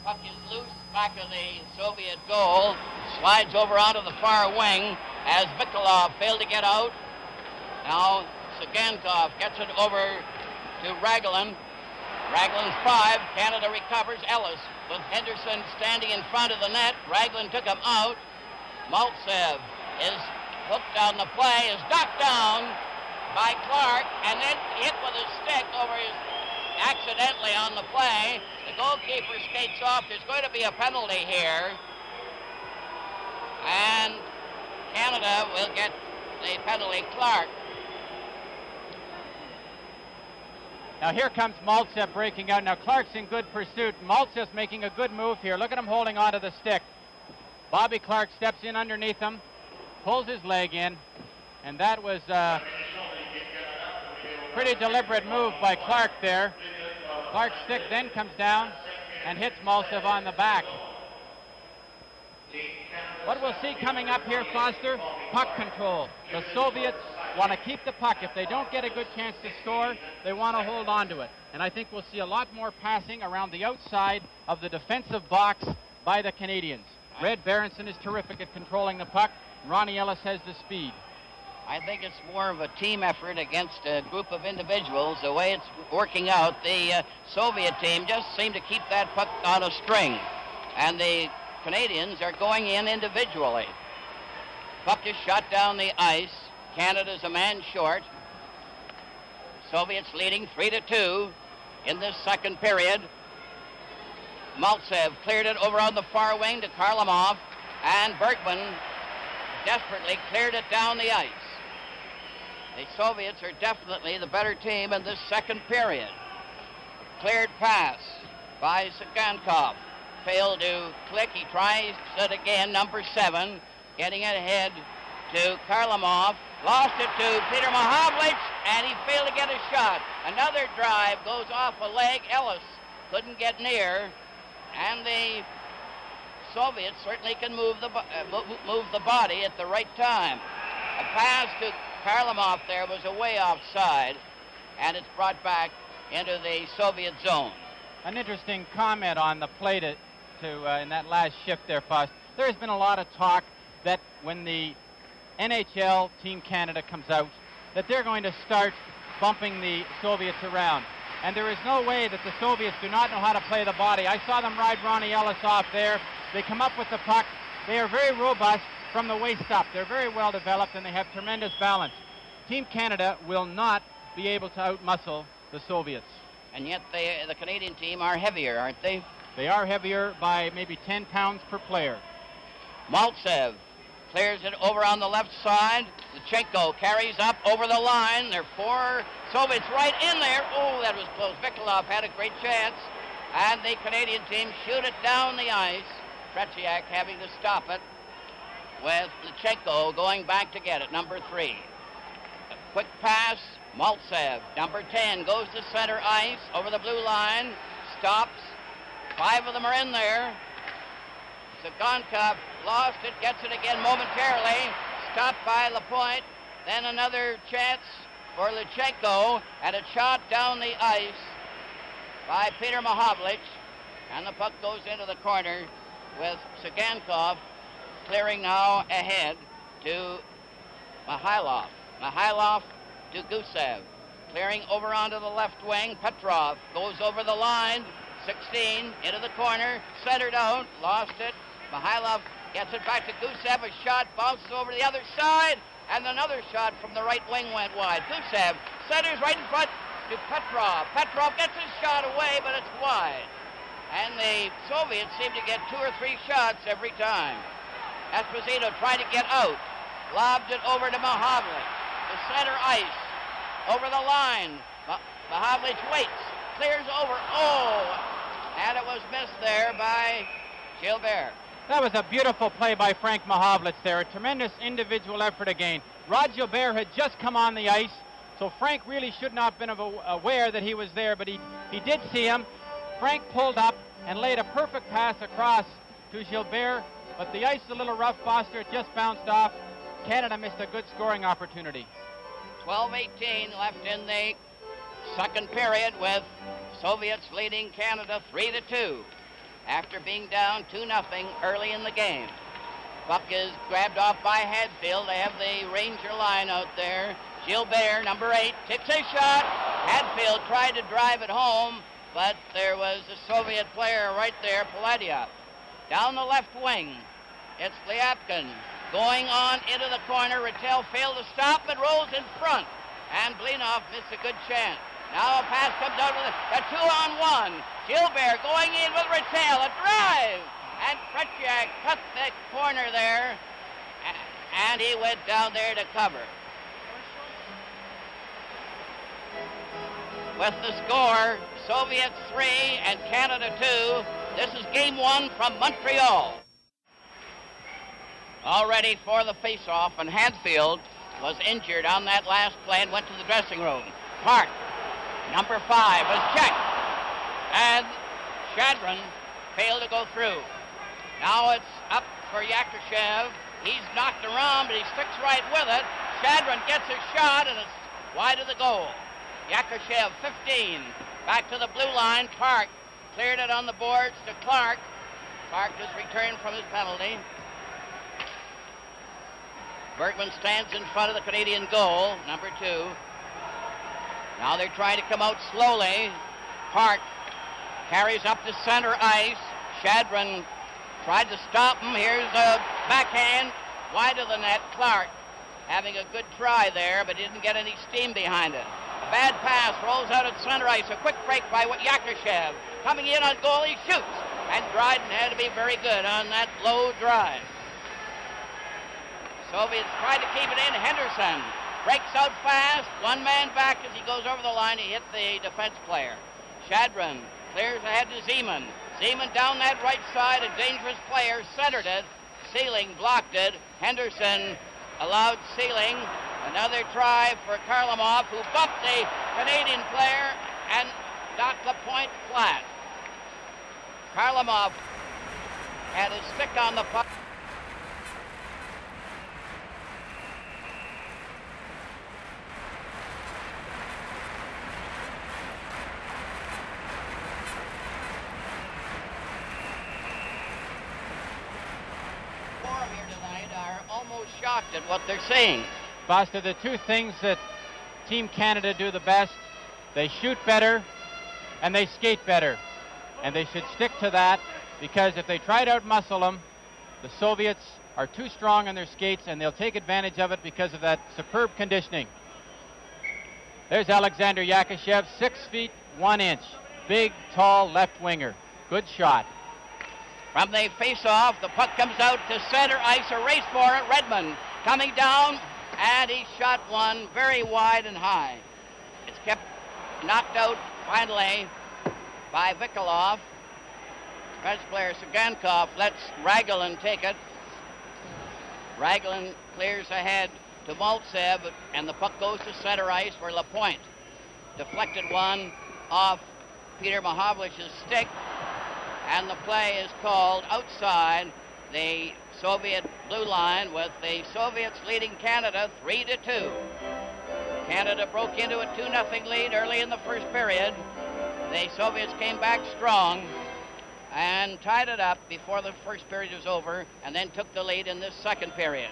Puck is loose back of the Soviet goal, slides over onto the far wing as Vikolov failed to get out. Now Sagankov gets it over to Raglan. Raglan's 5, Canada recovers. Ellis with Henderson standing in front of the net. Raglan took him out. Maltsev is hooked on the play, is knocked down by Clark, and then hit with his stick over his accidentally on the play. The goalkeeper skates off. There's going to be a penalty here. And Canada will get the penalty. Clark. Now here comes Maltsev breaking out. Now Clark's in good pursuit. Maltsev's making a good move here. Look at him holding onto the stick. Bobby Clark steps in underneath him, pulls his leg in, and that was pretty deliberate move by Clark there. Clark's stick then comes down and hits Maltsev on the back. What we'll see coming up here, Foster, puck control. The Soviets want to keep the puck. If they don't get a good chance to score, they want to hold on to it. And I think we'll see a lot more passing around the outside of the defensive box by the Canadians. Red Berenson is terrific at controlling the puck. Ronnie Ellis has the speed. I think it's more of a team effort against a group of individuals. The way it's working out, the Soviet team just seemed to keep that puck on a string. And the Canadians are going in individually. Puck is shot down the ice. Canada's a man short. Soviets leading 3-2 in this second period. Maltsev cleared it over on the far wing to Karlamov, and Bergman desperately cleared it down the ice. The Soviets are definitely the better team in this second period. Cleared pass by Sagankov. Failed to click. He tries it again, number 7, getting it ahead to Karlamov. Lost it to Peter Mahavlich, and he failed to get a shot. Another drive goes off a leg. Ellis couldn't get near, and the Soviets certainly can move the body at the right time. A pass to Karlamov there was away offside, and it's brought back into the Soviet zone. An interesting comment on the play in that last shift there, Foss. There has been a lot of talk that when the NHL Team Canada comes out, that they're going to start bumping the Soviets around. And there is no way that the Soviets do not know how to play the body. I saw them ride Ronnie Ellis off there. They come up with the puck. They are very robust from the waist up. They're very well developed, and they have tremendous balance. Team Canada will not be able to outmuscle the Soviets. And yet the Canadian team are heavier, aren't they? They are heavier by maybe 10 pounds per player. Maltsev clears it over on the left side. Lichenko carries up over the line. There are 4 Soviets right in there. Oh, that was close. Vikolov had a great chance. And the Canadian team shoot it down the ice. Tretiak having to stop it with Lichenko going back to get it, number 3. A quick pass. Maltsev, number 10, goes to center ice over the blue line. Stops. 5 of them are in there. Sagankov lost it, gets it again momentarily. Stopped by Lapointe. Then another chance for Lichenko, and a shot down the ice by Peter Mahavlich. And the puck goes into the corner with Sagankov clearing now ahead to Mihailov. Mihailov to Gusev. Clearing over onto the left wing. Petrov goes over the line. 16 into the corner, centered out, lost it. Mihailov Gets it back to Gusev. A shot bounces over the other side. And another shot from the right wing went wide. Gusev centers right in front to Petrov. Petrov gets his shot away, but it's wide. And the Soviets seem to get 2 or 3 shots every time. Esposito tried to get out. Lobbed it over to Mahavlich. The center ice. Over the line. Mahavlich waits. Clears over. Oh! And it was missed there by Gilbert. That was a beautiful play by Frank Mahavlich there. A tremendous individual effort again. Rod Gilbert had just come on the ice, so Frank really should not have been aware that he was there, but he did see him. Frank pulled up and laid a perfect pass across to Gilbert, but the ice is a little rough, Foster. It just bounced off. Canada missed a good scoring opportunity. 12:18 left in the second period with Soviets leading Canada 3-2 after being down 2-0 early in the game. Puck is grabbed off by Hadfield. They have the Ranger line out there. Gilbert, number 8, takes a shot. Hadfield tried to drive it home, but there was a Soviet player right there, Paladyev. Down the left wing, it's Lyapkin going on into the corner. Rattel failed to stop, but rolls in front. And Blinov missed a good chance. Now a pass comes out with a 2-on-1. Gilbert going in with Rattel, a drive. And Krejciak cut the corner there, and he went down there to cover. With the score, Soviets 3 and Canada 2. This is game 1 from Montreal. All ready for the face-off, and Hadfield was injured on that last play and went to the dressing room. Park, number 5, was checked, and Shadron failed to go through. Now it's up for Yakushev. He's knocked around, but he sticks right with it. Shadron gets his shot, and it's wide of the goal. Yakushev, 15, back to the blue line. Clark cleared it on the boards to Clark. Clark has returned from his penalty. Bergman stands in front of the Canadian goal, number 2. Now they're trying to come out slowly. Park carries up to center ice. Shadron tried to stop him. Here's a backhand wide of the net. Clark having a good try there, but didn't get any steam behind it. A bad pass rolls out at center ice. A quick break by Yakushev. Coming in on goal, he shoots. And Dryden had to be very good on that low drive. Soviets tried to keep it in. Henderson breaks out fast. One man back as he goes over the line. He hit the defense player. Shadron clears ahead to Zeman. Zeman down that right side. A dangerous player centered it. Sealing blocked it. Henderson allowed Sealing. Another try for Karlamov, who bumped the Canadian player and knocked the point flat. Karlamov had his stick on the puck. Here tonight are almost shocked at what they're seeing. Foster, the two things that Team Canada do the best, they shoot better and they skate better. And they should stick to that, because if they try to outmuscle them, the Soviets are too strong on their skates and they'll take advantage of it because of that superb conditioning. There's Alexander Yakushev, 6 feet 1 inch. Big, tall left winger. Good shot. From the face-off, the puck comes out to center ice. A race for it. Redmond coming down, and he shot one very wide and high. It's kept knocked out finally by Vikolov. French player Sagankov lets Raglan take it. Raglan clears ahead to Maltsev, and the puck goes to center ice where Lapointe deflected one off Peter Mahavlich's stick, and the play is called outside the Soviet blue line, with the Soviets leading Canada 3-2. Canada broke into a 2-0 lead early in the first period. The Soviets came back strong and tied it up before the first period was over, and then took the lead in this second period.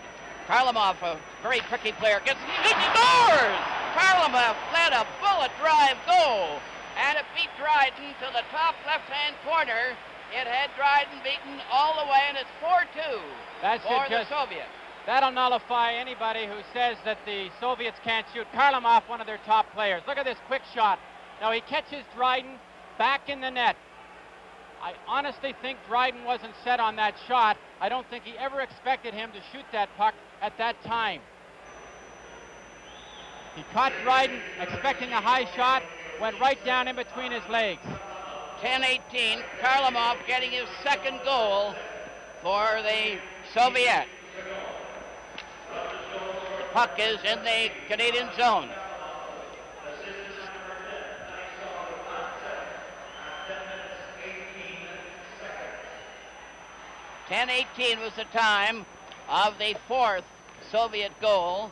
Karlamov, a very tricky player, he scores! Karlamov let a bullet drive goal, and it beat Dryden to the top left-hand corner, It had Dryden beaten all the way, and it's 4-2 for the Soviets. That'll nullify anybody who says that the Soviets can't shoot. Karlamov, one of their top players. Look at this quick shot. Now he catches Dryden back in the net. I honestly think Dryden wasn't set on that shot. I don't think he ever expected him to shoot that puck at that time. He caught Dryden expecting a high shot, went right down in between his legs. 10-18, Karlamov getting his second goal for the Soviet. The puck is in the Canadian zone. .10-18 was the time of the fourth Soviet goal,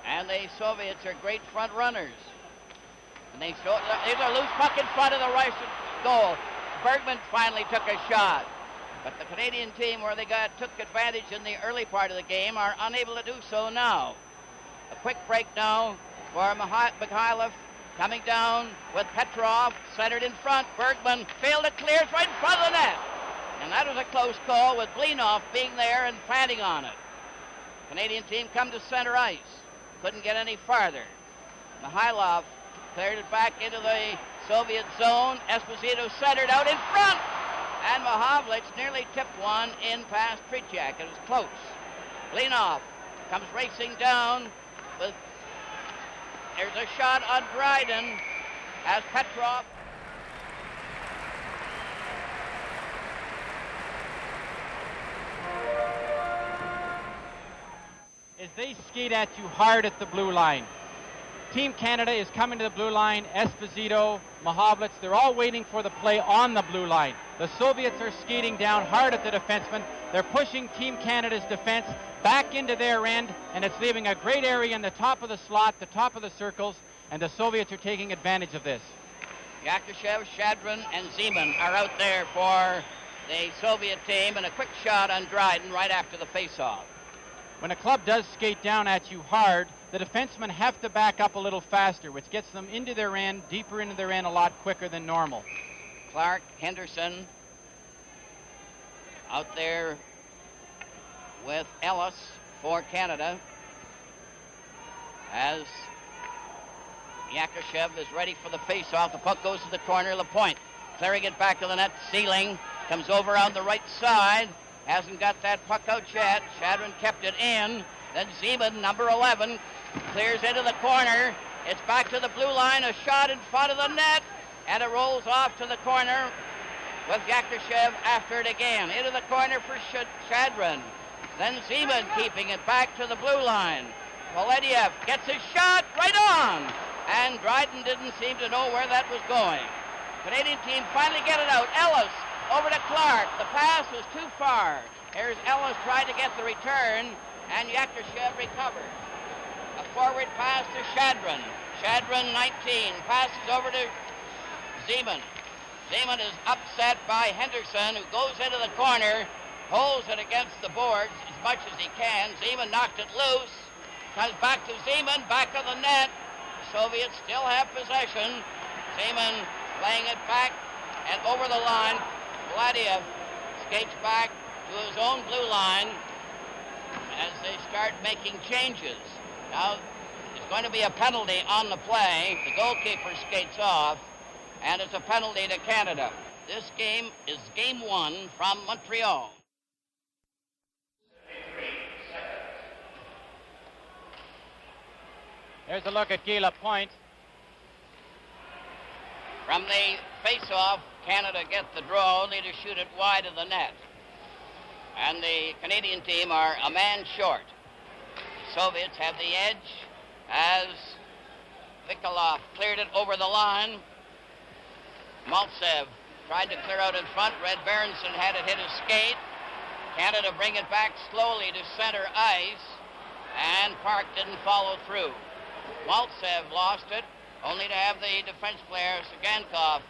and the Soviets are great front runners. And there's a loose puck in front of the Russian goal. Bergman finally took a shot, but the Canadian team, where they took advantage in the early part of the game, are unable to do so now. A quick break now for Mikhailov, coming down with Petrov, centered in front. Bergman failed to clear, it's right in front of the net. And that was a close call, with Blinov being there and planting on it. Canadian team come to center ice. Couldn't get any farther. Mikhailov cleared it back into the Soviet zone. Esposito centered out in front. And Mahavlich nearly tipped one in past Tretiak. It was close. Blinov comes racing down with... There's a shot on Dryden as Petrov... Is they skate at you hard at the blue line. Team Canada is coming to the blue line. Esposito, Mahavlich, they're all waiting for the play on the blue line. The Soviets are skating down hard at the defenseman. They're pushing Team Canada's defense back into their end, and it's leaving a great area in the top of the slot, the top of the circles, and the Soviets are taking advantage of this. Yakushev, Shadrin, and Zeman are out there for the Soviet team, and a quick shot on Dryden right after the face-off. When a club does skate down at you hard, the defensemen have to back up a little faster, which gets them into their end, deeper into their end a lot quicker than normal. Clark, Henderson out there with Ellis for Canada as Yakushev is ready for the face-off. The puck goes to the corner, Lapointe clearing it back to the net. Sealing comes over on the right side. Hasn't got that puck out yet. Shadrin kept it in. Then Zeman, number 11, clears into the corner. It's back to the blue line. A shot in front of the net. And it rolls off to the corner with Yakushev after it again. Into the corner for Shadrin. Then Zeman keeping it back to the blue line. Polediev gets his shot right on. And Dryden didn't seem to know where that was going. Canadian team finally get it out. Ellis over to Clark. The pass was too far. Here's Ellis trying to get the return, and Yakushev recovered. A forward pass to Shadrin. Shadrin, 19, passes over to Zeman. Zeman is upset by Henderson, who goes into the corner, holds it against the boards as much as he can. Zeman knocked it loose. Comes back to Zeman, back of the net. The Soviets still have possession. Zeman laying it back and over the line. Vladiev skates back to his own blue line as they start making changes. Now, there's going to be a penalty on the play. The goalkeeper skates off, and it's a penalty to Canada. This game is game 1 from Montreal. There's a look at Guy Lapointe. From the face-off, Canada get the draw, only to shoot it wide of the net. And the Canadian team are a man short. The Soviets have the edge as Vikolov cleared it over the line. Maltsev tried to clear out in front. Red Berenson had it hit his skate. Canada bring it back slowly to center ice, and Park didn't follow through. Maltsev lost it, only to have the defense player, Sagankov,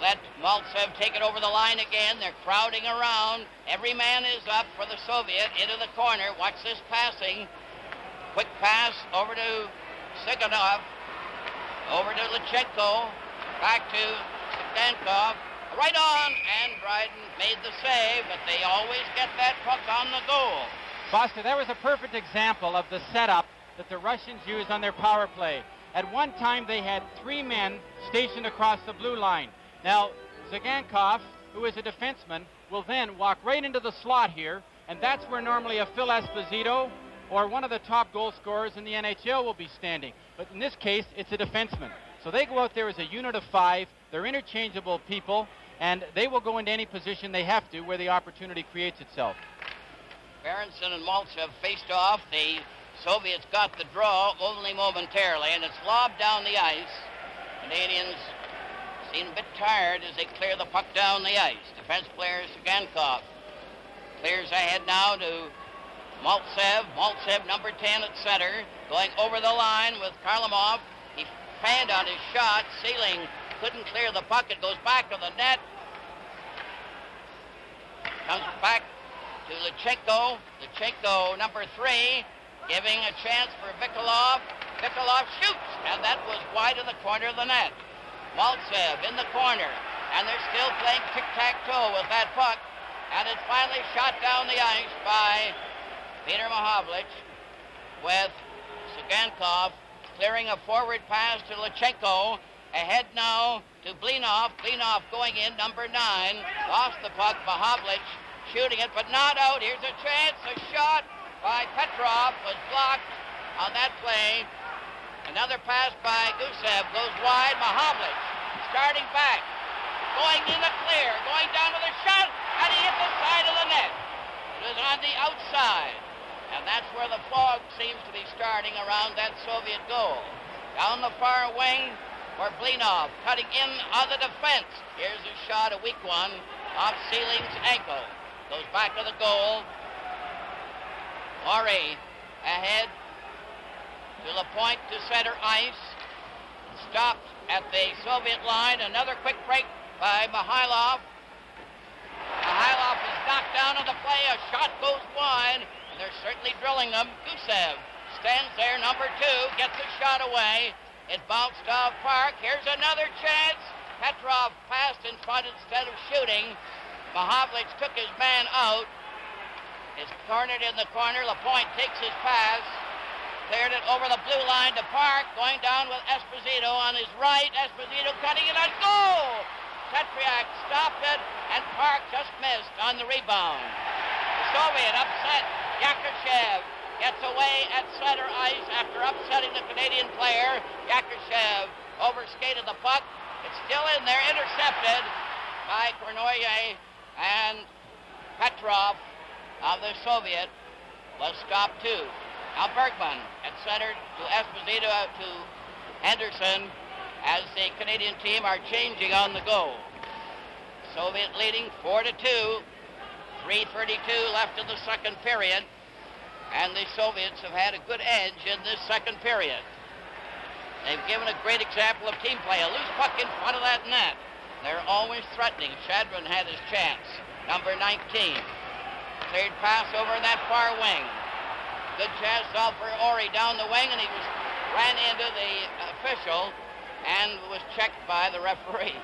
let Maltsev take it over the line again. They're crowding around. Every man is up for the Soviet into the corner. Watch this passing. Quick pass over to Siganov, over to Lichenko, back to Sagankov. right on, and Dryden made the save, but they always get that puck on the goal. Foster, that was a perfect example of the setup that the Russians used on their power play. At one time, they had 3 men stationed across the blue line. Now, Zigankov, who is a defenseman, will then walk right into the slot here, and that's where normally a Phil Esposito or one of the top goal scorers in the NHL will be standing. But in this case, it's a defenseman. So they go out there as a unit of 5. They're interchangeable people, and they will go into any position they have to where the opportunity creates itself. Berenson and Maltsev faced off. The Soviets got the draw only momentarily, and it's lobbed down the ice. Canadians seem a bit tired as they clear the puck down the ice. Defense player Sigankov clears ahead now to Maltsev. Maltsev, number 10 at center, going over the line with Karlamov. He fanned on his shot. Sealing couldn't clear the puck. It goes back to the net. Comes back to Lechenko. Lechenko, number 3, giving a chance for Vikolov. Vikolov shoots, and that was wide of the corner of the net. Maltsev in the corner, and they're still playing tic-tac-toe with that puck, and it's finally shot down the ice by Peter Mahovlich, with Sigankov clearing a forward pass to Lechenko. Ahead now to Blinov. Blinov going in, number 9. Lost the puck. Mahovlich shooting it, but not out. Here's a chance. A shot by Petrov was blocked on that play. Another pass by Gusev goes wide. Mahovlich starting back, going in the clear, going down to the shot, and he hit the side of the net. It was on the outside, and that's where the fog seems to be starting around that Soviet goal. Down the far wing for Blinov, cutting in on the defense. Here's a shot, a weak one, off Sealing's ankle. Goes back to the goal. Maury ahead to LaPointe to center ice. Stopped at the Soviet line. Another quick break by Mikhailov. Mikhailov is knocked down on the play. A shot goes wide, and they're certainly drilling them. Gusev stands there, number 2, gets a shot away. It bounced off Park. Here's another chance. Petrov passed in front instead of shooting. Mahovlich took his man out. It's cornered in the corner. LaPointe takes his pass. Cleared it over the blue line to Park. Going down with Esposito on his right. Esposito cutting it on goal. Tetriak stopped it, and Park just missed on the rebound. The Soviet upset. Yakushev gets away at center ice after upsetting the Canadian player. Yakushev overskated the puck. It's still in there, intercepted by Kornoye, and Petrov of the Soviet was stopped too. Now Bergman at center to Esposito, to Henderson, as the Canadian team are changing on the goal. Soviet leading 4-2. 3:32 left in the second period, and the Soviets have had a good edge in this second period. They've given a great example of team play. A loose puck in front of that net. They're always threatening. Shadron had his chance. Number 19. Cleared pass over in that far wing. Good chance out for Ori down the wing, and he ran into the official and was checked by the referee.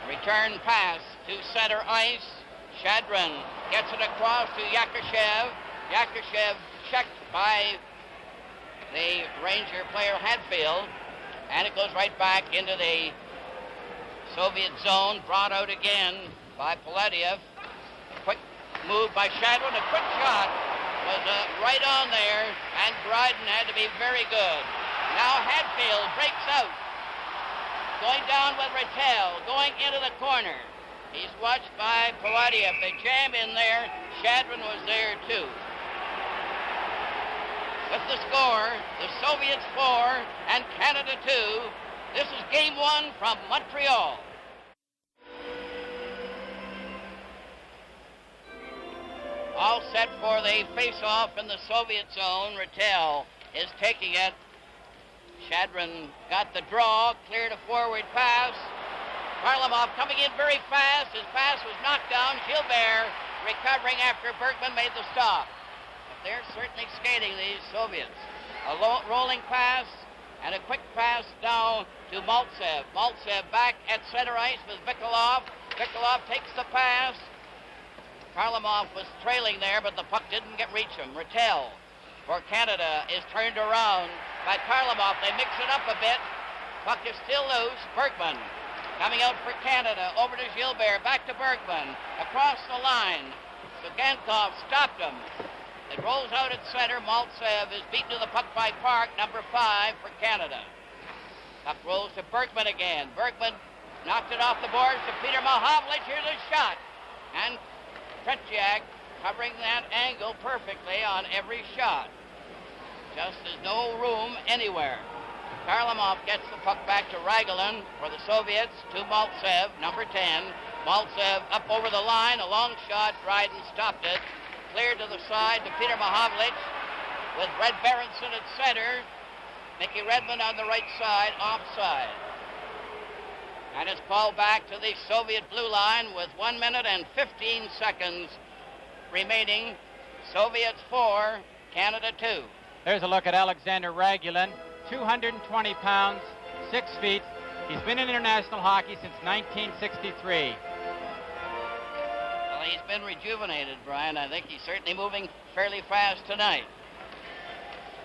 Return pass to center ice. Shadron gets it across to Yakushev. Yakushev checked by the Ranger player Hadfield, and it goes right back into the Soviet zone, brought out again by Paladiev. A quick move by Shadron, a quick shot was right on there, and Dryden had to be very good. Now Hadfield breaks out, going down with Rattel, going into the corner. He's watched by Paladiev. They jam in there. Shadron was there too. With the score, the Soviets 4 and Canada 2. This is Game 1 from Montreal. All set for the face-off in the Soviet zone. Rattel is taking it. Shadron got the draw, cleared a forward pass. Varlamov coming in very fast. His pass was knocked down. Gilbert recovering after Bergman made the stop. But they're certainly skating, these Soviets. A rolling pass And a quick pass now to Maltsev. Maltsev back at center ice with Vikolov. Vikolov takes the pass. Karlamov was trailing there, but the puck didn't reach him. Rattel for Canada is turned around by Karlamov. They mix it up a bit. Puck is still loose. Bergman coming out for Canada. Over to Gilbert. Back to Bergman. Across the line. Sugankov stopped him. It rolls out at center. Maltsev is beaten to the puck by Park, number 5 for Canada. Puck rolls to Bergman again. Bergman knocked it off the boards to Peter Mahovlich. Here's a shot. And Tretiak covering that angle perfectly on every shot. Just there's no room anywhere. Karlamov gets the puck back to Ragulin for the Soviets, to Maltsev, number 10. Maltsev up over the line, a long shot. Dryden stopped it. Cleared to the side to Peter Mahovlich with Red Berenson at center. Mickey Redmond on the right side, offside. And it's called back to the Soviet blue line with 1 minute and 15 seconds remaining. Soviets 4, Canada 2. There's a look at Alexander Ragulin, 220 pounds, 6 feet. He's been in international hockey since 1963. Well, he's been rejuvenated, Brian. I think he's certainly moving fairly fast tonight.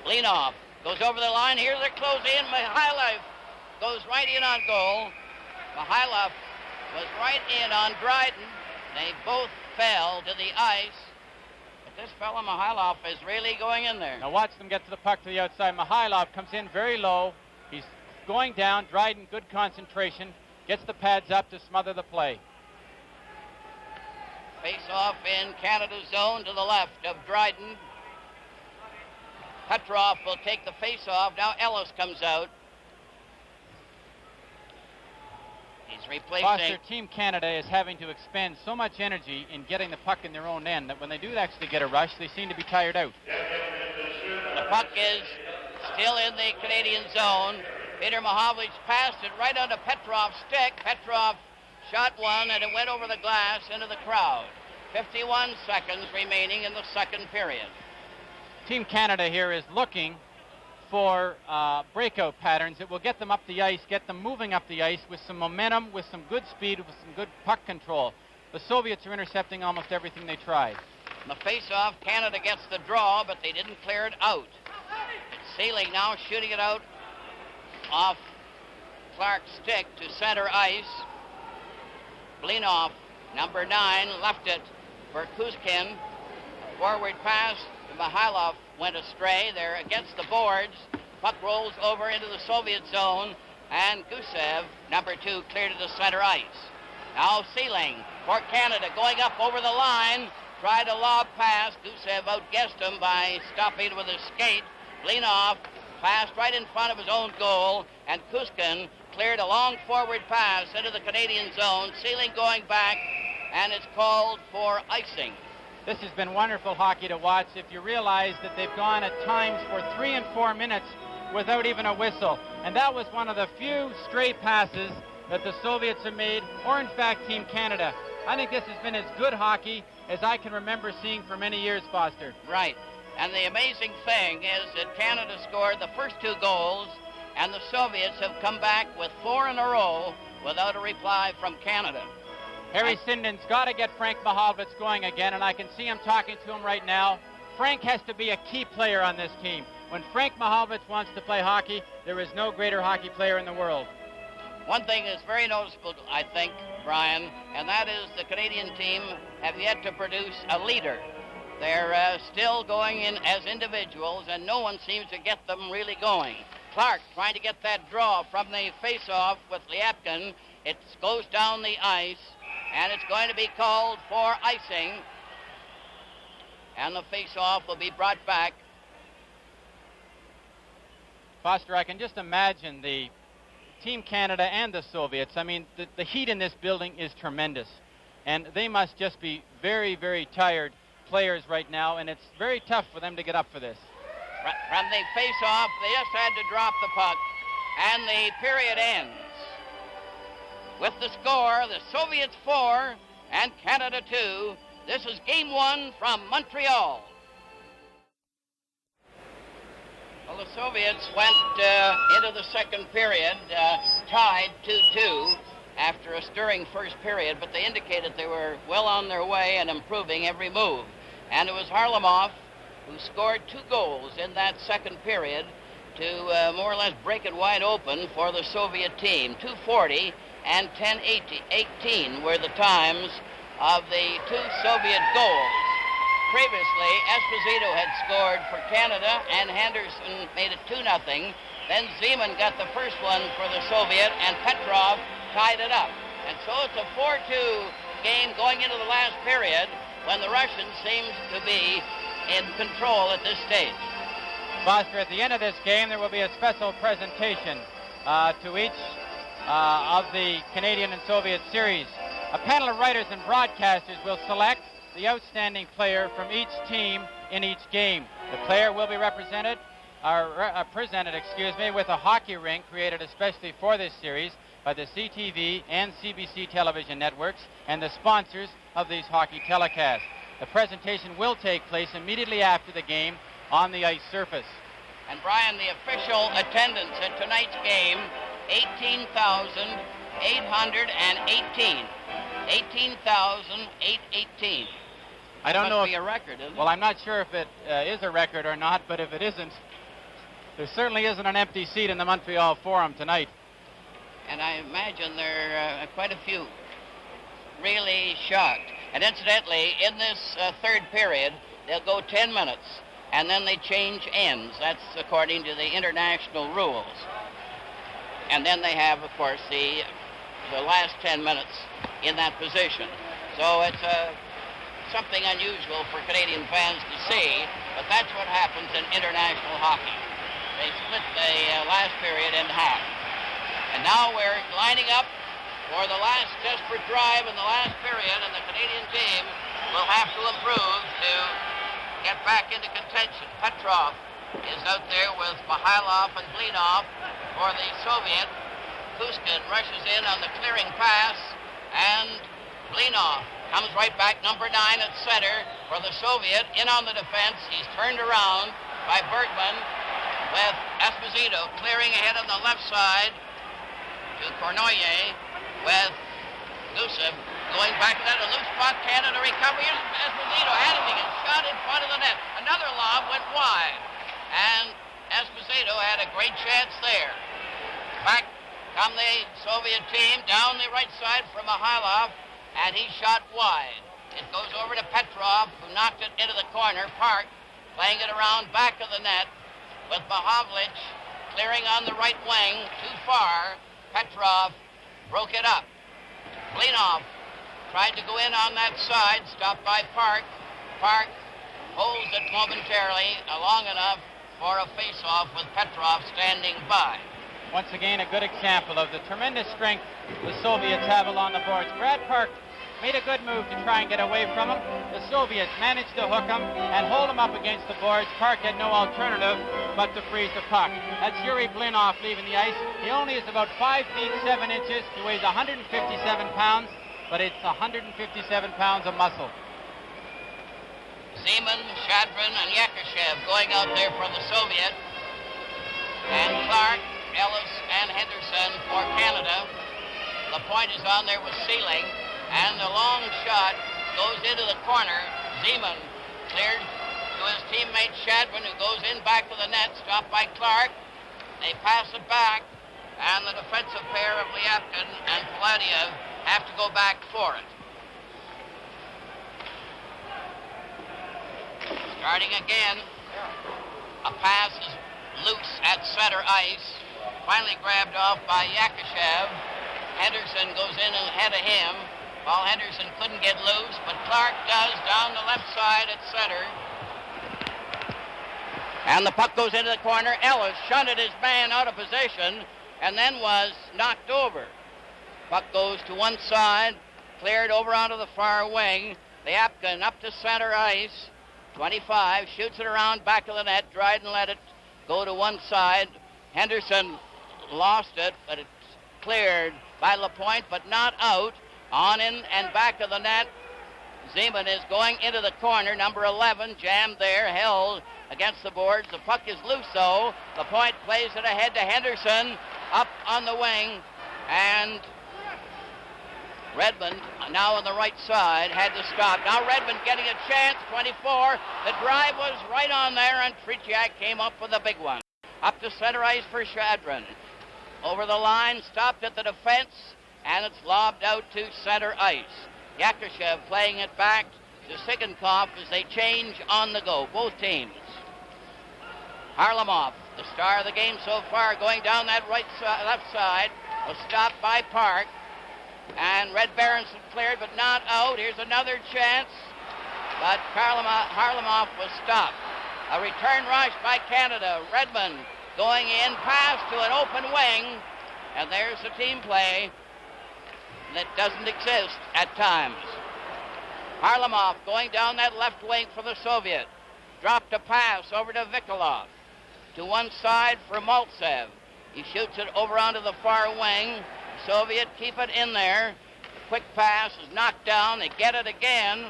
Blinov goes over the line. Here's a close in. Mihailov goes right in on goal. Mihailov was right in on Dryden. They both fell to the ice. But this fellow Mihailov is really going in there. Now watch them get to the puck to the outside. Mihailov comes in very low. He's going down. Dryden, good concentration. Gets the pads up to smother the play. Face-off in Canada's zone to the left of Dryden. Petrov will take the face-off. Now Ellis comes out. He's replacing... Foster, Team Canada is having to expend so much energy in getting the puck in their own end that when they do actually get a rush, they seem to be tired out. The puck is still in the Canadian zone. Peter Mahovlich passed it right onto Petrov's stick. Petrov shot one, and it went over the glass into the crowd. 51 seconds remaining in the second period. Team Canada here is looking for breakout patterns that will get them up the ice, get them moving up the ice with some momentum, with some good speed, with some good puck control. The Soviets are intercepting almost everything they try. In the face-off, Canada gets the draw, but they didn't clear it out. It's Seelig now shooting it out off Clark's stick to center ice. Blinov, number 9, left it for Kuzkin. A forward pass to Mihailov went astray. They're against the boards. Puck rolls over into the Soviet zone, and Gusev, number 2, cleared to the center ice. Now Seelig for Canada, going up over the line, tried a lob pass. Gusev outguessed him by stopping with his skate. Blinov passed right in front of his own goal, and Kuzkin cleared a long forward pass into the Canadian zone. Seelig going back, and it's called for icing. This has been wonderful hockey to watch if you realize that they've gone at times for 3 and 4 minutes without even a whistle. And that was one of the few stray passes that the Soviets have made, or in fact Team Canada. I think this has been as good hockey as I can remember seeing for many years, Foster. Right. And the amazing thing is that Canada scored the first 2 goals, and the Soviets have come back with 4 in a row without a reply from Canada. Harry Sinden's got to get Frank Mahovlich going again, and I can see him talking to him right now. Frank has to be a key player on this team. When Frank Mahovlich wants to play hockey, there is no greater hockey player in the world. One thing is very noticeable, I think, Brian, and that is the Canadian team have yet to produce a leader. They're still going in as individuals, and no one seems to get them really going. Clark trying to get that draw from the face-off with Lyapkin. It goes down the ice, and it's going to be called for icing. And the face-off will be brought back. Foster, I can just imagine the Team Canada and the Soviets. I mean, the heat in this building is tremendous. And they must just be very, very tired players right now, and it's very tough for them to get up for this. From the face-off, they just had to drop the puck, and the period ends. With the score, the Soviets 4 and Canada 2. This is Game 1 from Montreal. Well, the Soviets went into the second period tied 2-2 after a stirring first period, but they indicated they were well on their way and improving every move. And it was Harlamov who scored 2 goals in that second period to more or less break it wide open for the Soviet team. 2:40 and 10:18 were the times of the 2 Soviet goals. Previously, Esposito had scored for Canada, and Henderson made it 2-0. Then Zeman got the first one for the Soviet, and Petrov tied it up. And so it's a 4-2 game going into the last period when the Russians seem to be in control at this stage. Foster, at the end of this game, there will be a special presentation to each of the Canadian and Soviet series. A panel of writers and broadcasters will select the outstanding player from each team in each game. The player will be presented with a hockey rink created especially for this series by the CTV and CBC television networks and the sponsors of these hockey telecasts. The presentation will take place immediately after the game on the ice surface. And Brian, the official attendance at tonight's game, 18,818. 18,818. I don't know if be a record, isn't it? Well, I'm not sure if it is a record or not, but if it isn't, there certainly isn't an empty seat in the Montreal Forum tonight. And I imagine there are quite a few really shocked. And incidentally, in this third period, they'll go 10 minutes, and then they change ends. That's according to the international rules. And then they have, of course, the last 10 minutes in that position. So it's something unusual for Canadian fans to see, but that's what happens in international hockey. They split the last period in half. And now we're lining up for the last desperate drive in the last period, and the Canadian team will have to improve to get back into contention. Petrov is out there with Mikhailov and Blinov for the Soviet. Kuskin rushes in on the clearing pass, and Blinov comes right back, number 9 at center for the Soviet. In on the defense, he's turned around by Bergman with Esposito clearing ahead on the left side to Cournoyer with Gusev going back to that. A loose spot, Canada recover. Here's Esposito handling it, shot in front of the net. Another lob went wide, and Esposito had a great chance there. Back come the Soviet team down the right side from Mikhailov, and he shot wide. It goes over to Petrov, who knocked it into the corner. Park playing it around back of the net with Mahovlich clearing on the right wing too far. Petrov broke it up. Blinov tried to go in on that side, stopped by Park. Park holds it momentarily long enough for a face-off with Petrov standing by. Once again, a good example of the tremendous strength the Soviets have along the boards. Brad Park made a good move to try and get away from him. The Soviets managed to hook him and hold him up against the boards. Park had no alternative but to freeze the puck. That's Yuri Blinov leaving the ice. He only is about 5 feet 7 inches. He weighs 157 pounds, but it's 157 pounds of muscle. Zeman, Shadrin, and Yakashev going out there for the Soviet. And Clark, Ellis, and Henderson for Canada. The point is on there with Sealing, and the long shot goes into the corner. Zeman cleared to his teammate Shadrin, who goes in back to the net, stopped by Clark. They pass it back, and the defensive pair of Lyapkin and Paladiev have to go back for it. Starting again, a pass is loose at center ice, finally grabbed off by Yakashev. Henderson goes in ahead of him. Paul Henderson couldn't get loose, but Clark does down the left side at center. And the puck goes into the corner. Ellis shunted his man out of position and then was knocked over. Puck goes to one side, cleared over onto the far wing. Lyapkin up to center ice. 25, shoots it around back of the net. Dryden let it go to one side. Henderson lost it, but it's cleared by Lapointe, but not out. On in and back of the net. Zeman is going into the corner. Number 11 jammed there, held against the boards. The puck is loose, though. LaPointe plays it ahead to Henderson, up on the wing, and Redmond, now on the right side, had to stop. Now Redmond getting a chance, 24. The drive was right on there, and Tretiak came up with a big one. Up to center ice for Shadron. Over the line, stopped at the defense, and it's lobbed out to center ice. Yakushev playing it back to Sigankov as they change on the go, both teams. Harlamov, the star of the game so far, going down that left side, was stopped by Park. And Red Berenson cleared, but not out. Here's another chance, but Harlamov was stopped. A return rush by Canada. Redmond going in, pass to an open wing, and there's the team play that doesn't exist at times. Harlamov going down that left wing for the Soviet. Dropped a pass over to Vikolov. To one side for Maltsev. He shoots it over onto the far wing. Soviet keep it in there. The quick pass is knocked down. They get it again.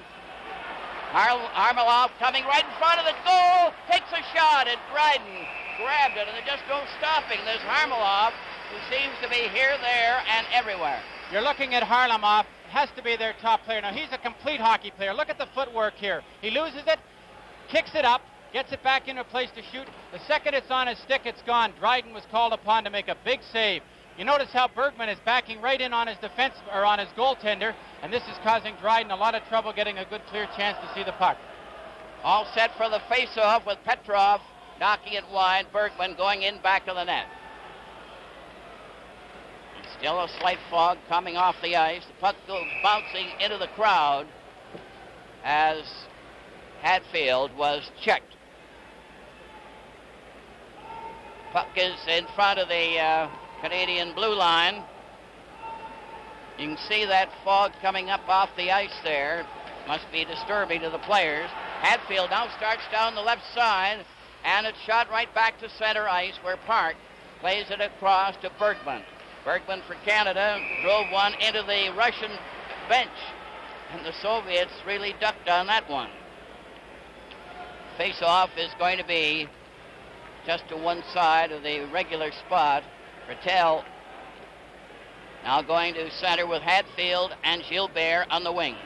Harlamov coming right in front of the goal. Takes a shot, and Dryden grabbed it, and there's just no stopping this Harlamov, who seems to be here, there, and everywhere. You're looking at Harlamov. Has to be their top player. Now, he's a complete hockey player. Look at the footwork here. He loses it, kicks it up, gets it back into a place to shoot. The second it's on his stick, it's gone. Dryden was called upon to make a big save. You notice how Bergman is backing right in on his defense, or on his goaltender, and this is causing Dryden a lot of trouble getting a good clear chance to see the puck. All set for the face-off with Petrov knocking it wide. Bergman going in back of the net. Still a slight fog coming off the ice. The puck goes bouncing into the crowd as Hatfield was checked. Puck is in front of the Canadian blue line. You can see that fog coming up off the ice there. Must be disturbing to the players. Hatfield now starts down the left side, and it's shot right back to center ice where Park plays it across to Bergman. Bergman for Canada drove one into the Russian bench, and the Soviets really ducked on that one. Face-off is going to be just to one side of the regular spot. Rattel now going to center with Hatfield and Gilbert on the wings.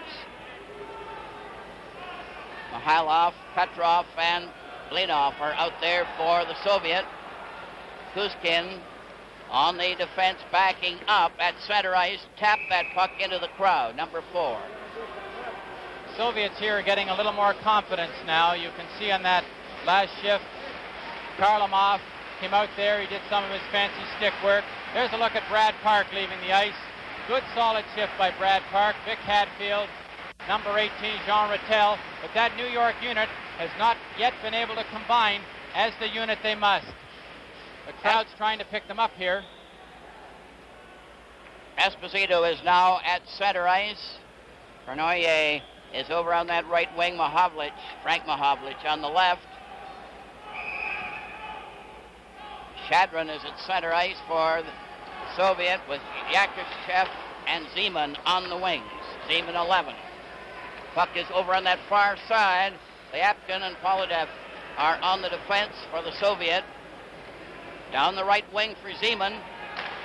Mihailov, Petrov, and Blinov are out there for the Soviet. Kuzkin on the defense backing up at center ice, tapped that puck into the crowd, number 4. Soviets here are getting a little more confidence now. You can see on that last shift, Karlamov came out there. He did some of his fancy stick work. There's a look at Brad Park leaving the ice. Good solid shift by Brad Park. Vic Hadfield, number 18, Jean Rattel. But that New York unit has not yet been able to combine as the unit they must. The crowd's trying to pick them up here. Esposito is now at center ice. Bernoulli is over on that right wing. Frank Mahovlich on the left. Shadron is at center ice for the Soviet with Yakushev and Zeman on the wings. Zeman 11. Puck is over on that far side. Lyapkin and Polodev are on the defense for the Soviet. Down the right wing for Zeman.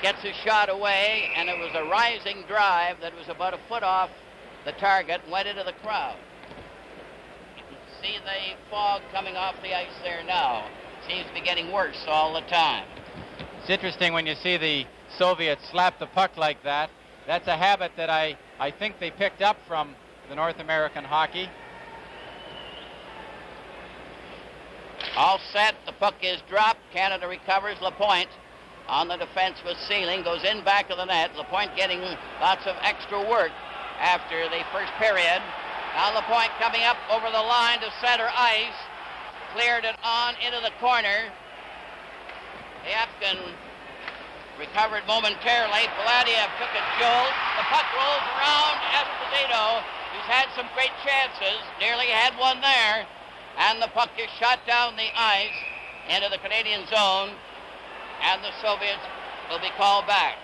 Gets a shot away, and it was a rising drive that was about a foot off the target and went into the crowd. You can see the fog coming off the ice there now. Seems to be getting worse all the time. It's interesting when you see the Soviets slap the puck like that. That's a habit that I think they picked up from the North American hockey. All set. The puck is dropped. Canada recovers. LaPointe on the defense with Sealing. Goes in back of the net. LaPointe getting lots of extra work after the first period. Now LaPointe coming up over the line to center ice. Cleared it on into the corner. Yapkin recovered momentarily. Paladiev took a jolt. The puck rolls around Esposito, who's had some great chances. Nearly had one there. And the puck is shot down the ice into the Canadian zone. And the Soviets will be called back.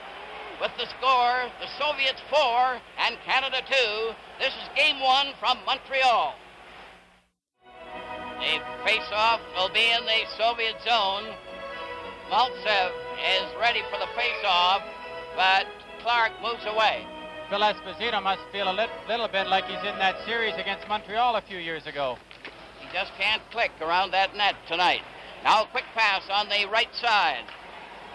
With the score, the Soviets 4 and Canada 2. This is Game 1 from Montreal. The face-off will be in the Soviet zone. Maltsev is ready for the face-off, but Clark moves away. Phil Esposito must feel a little bit like he's in that series against Montreal a few years ago. He just can't click around that net tonight. Now a quick pass on the right side.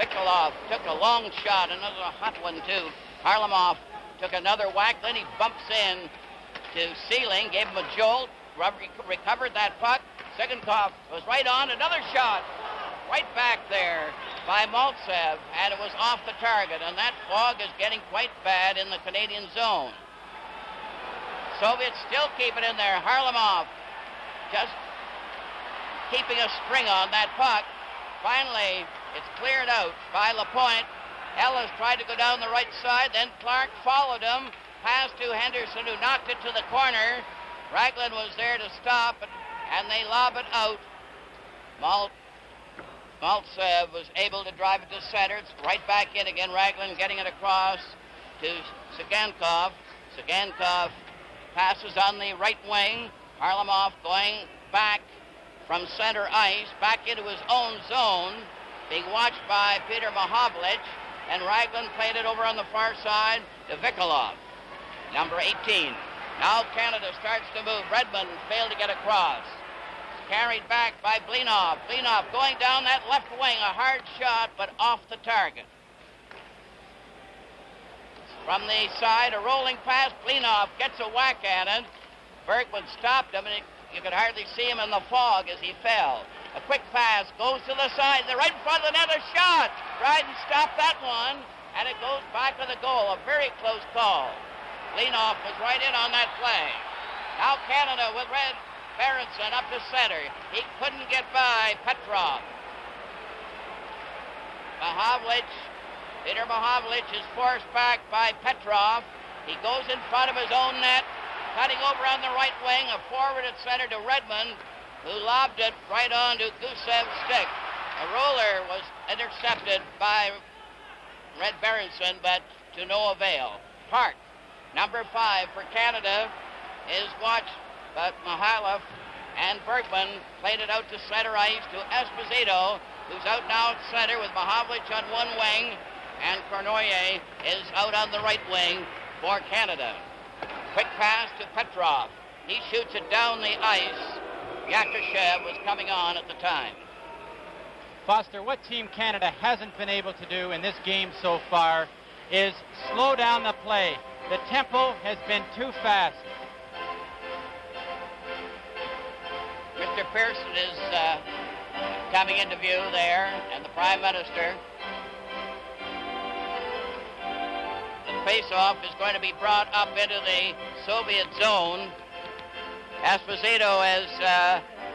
Vikolov took a long shot, another hot one too. Harlamov took another whack, then he bumps in to Sealing, gave him a jolt, recovered that puck. Segenkov was right on, another shot, right back there by Maltsev, and it was off the target, and that fog is getting quite bad in the Canadian zone. Soviets still keep it in there. Harlamov just keeping a string on that puck. Finally, it's cleared out by Lapointe. Ellis tried to go down the right side, then Clark followed him, passed to Henderson, who knocked it to the corner. Raglan was there to stop it, and they lob it out. Maltsev was able to drive it to center. It's right back in again. Raglan getting it across to Segenkov. Segenkov passes on the right wing. Harlamov going back from center ice, back into his own zone, being watched by Peter Mahovlich, and Raglan played it over on the far side to Vikolov, number 18. Now Canada starts to move. Redmond failed to get across. Carried back by Blinov. Blinov going down that left wing, a hard shot, but off the target. From the side, a rolling pass. Blinov gets a whack at it. Bergman stopped him, and you could hardly see him in the fog as he fell. A quick pass goes to the side. They're right in front of the net. A shot. Dryden stopped that one, and it goes back to the goal. A very close call. Blinov was right in on that play. Now Canada with Red Berenson up to center. He couldn't get by Petrov. Peter Mahovlich is forced back by Petrov. He goes in front of his own net, cutting over on the right wing, a forward at center to Redmond, who lobbed it right on to Gusev's stick. A roller was intercepted by Red Berenson, but to no avail. Park, number 5 for Canada, is watched, but Mihailov and Bergman played it out to center ice to Esposito, who's out now at center with Mahovlich on one wing, and Cournoyer is out on the right wing for Canada. Quick pass to Petrov. He shoots it down the ice. Yakushev was coming on at the time. Foster, what Team Canada hasn't been able to do in this game so far is slow down the play. The tempo has been too fast. Mr. Pearson is coming into view there, and the Prime Minister. The face-off is going to be brought up into the Soviet zone. Esposito is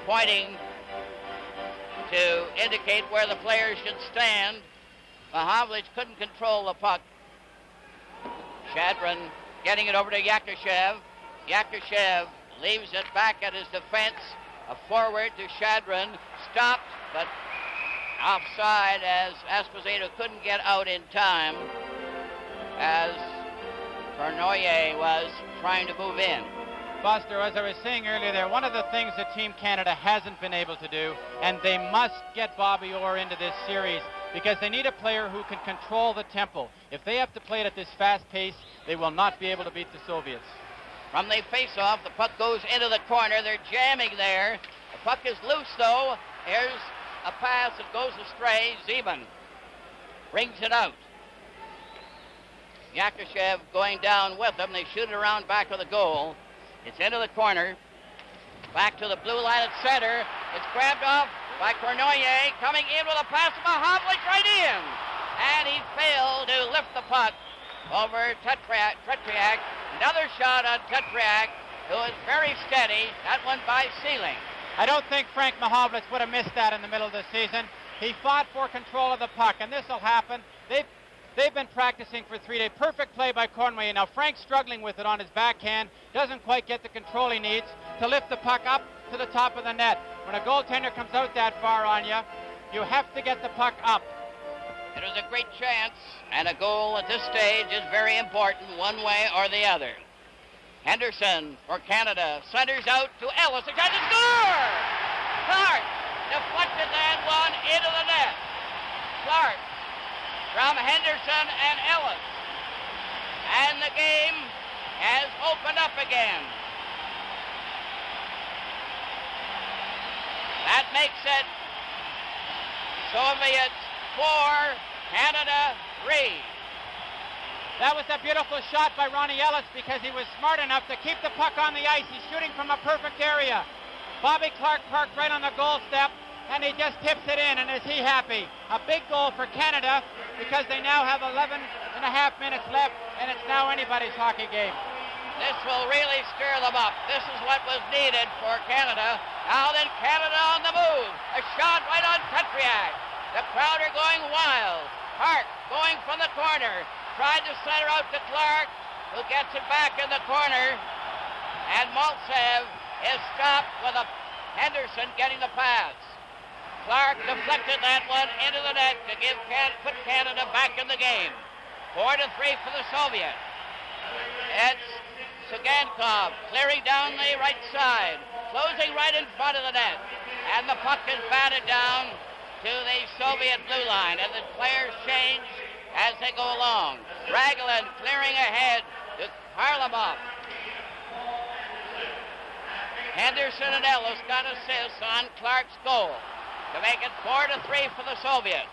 pointing to indicate where the players should stand. Mahovlich couldn't control the puck. Shadron getting it over to Yakushev. Yakushev leaves it back at his defense. A forward to Shadron. Stopped, but offside as Esposito couldn't get out in time as Cournoyer was trying to move in. Foster, as I was saying earlier there, one of the things that Team Canada hasn't been able to do, and they must get Bobby Orr into this series, because they need a player who can control the tempo. If they have to play it at this fast pace, they will not be able to beat the Soviets. From the face-off, the puck goes into the corner. They're jamming there. The puck is loose, though. Here's a pass that goes astray. Zeman brings it out. Yakushev going down with them. They shoot it around back of the goal. It's into the corner. Back to the blue line at center. It's grabbed off by Cournoyer. Coming in with a pass to Mahovlich right in. And he failed to lift the puck over Tretriak. Another shot on Tretriak, who is very steady. That one by Sealing. I don't think Frank Mahovlich would have missed that in the middle of the season. He fought for control of the puck, and this will happen. They've been practicing for 3 days. Perfect play by Cournoyer. Now Frank's struggling with it on his backhand. Doesn't quite get the control he needs to lift the puck up to the top of the net. When a goaltender comes out that far on you, you have to get the puck up. It was a great chance, and a goal at this stage is very important, one way or the other. Henderson for Canada centers out to Ellis. He tries to score! Clark deflected that one into the net. Clark from Henderson and Ellis. And the game has opened up again. That makes it Soviets 4, Canada 3. That was a beautiful shot by Ronnie Ellis because he was smart enough to keep the puck on the ice. He's shooting from a perfect area. Bobby Clark parked right on the goal step, and he just tips it in, and is he happy? A big goal for Canada because they now have 11 and a half minutes left, and it's now anybody's hockey game. This will really stir them up. This is what was needed for Canada. Now then, Canada on the move. A shot right on Petriak. The crowd are going wild. Hart going from the corner. Tried to center out to Clark, who gets it back in the corner. And Maltsev is stopped with a Henderson getting the pass. Clark deflected that one into the net to put Canada back in the game. 4-3 for the Soviets. It's Sagankov clearing down the right side, closing right in front of the net. And the puck is batted down to the Soviet blue line, and the players change as they go along. Raglan clearing ahead to Harlamov. Henderson and Ellis got assists on Clark's goal to make it 4-3 for the Soviets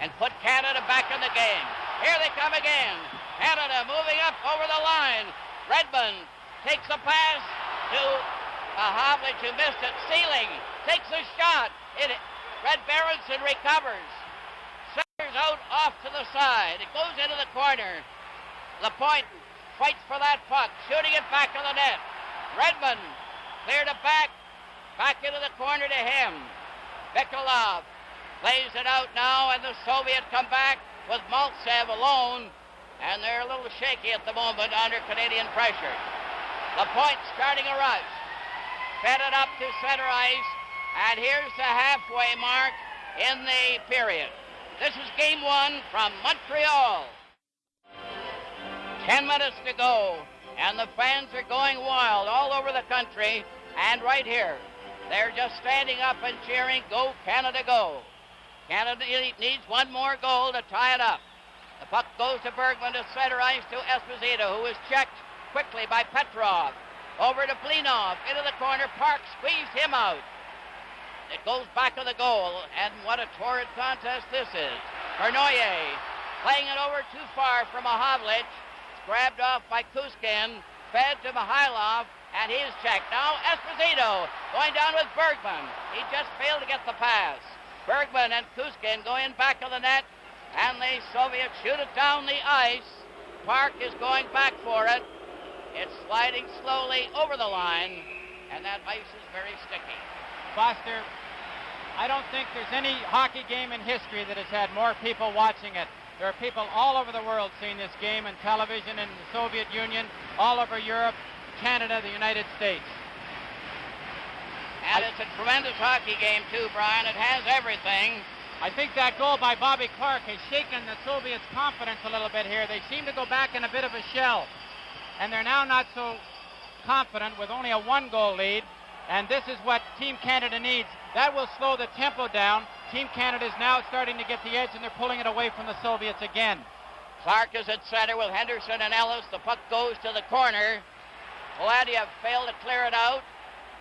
and put Canada back in the game. Here they come again. Canada moving up over the line. Redmond takes a pass to Havlich, who missed it. Sealing takes a shot. Red Berenson recovers. Centers out off to the side. It goes into the corner. Lapointe fights for that puck, shooting it back to the net. Redmond cleared it back into the corner to him. Vikolov plays it out now, and the Soviets come back with Maltsev alone, and they're a little shaky at the moment under Canadian pressure. Lapointe starting a rush. Fed it up to center ice, and here's the halfway mark in the period. This is game 1 from Montreal. 10 minutes to go, and the fans are going wild all over the country, and right here. They're just standing up and cheering, "Go Canada, go." Canada needs one more goal to tie it up. The puck goes to Bergman to center ice to Esposito, who is checked quickly by Petrov. Over to Blinov, into the corner. Park squeezed him out. It goes back to the goal, and what a torrid contest this is. Bernoyer playing it over too far from Havlich. Grabbed off by Kuskin, fed to Mihailov, and he is checked. Now Esposito going down with Bergman. He just failed to get the pass. Bergman and Kuskin go in back of the net, and the Soviets shoot it down the ice. Park is going back for it. It's sliding slowly over the line, and that ice is very sticky. Foster, I don't think there's any hockey game in history that has had more people watching it. There are people all over the world seeing this game on television in the Soviet Union, all over Europe, Canada, the United States. And it's a tremendous hockey game, too, Brian. It has everything. I think that goal by Bobby Clark has shaken the Soviets' confidence a little bit here. They seem to go back in a bit of a shell, and they're now not so confident with only a 1-goal lead, and this is what Team Canada needs. That will slow the tempo down. Team Canada is now starting to get the edge, and they're pulling it away from the Soviets again. Clark is at center with Henderson and Ellis. The puck goes to the corner. Gladiev failed to clear it out.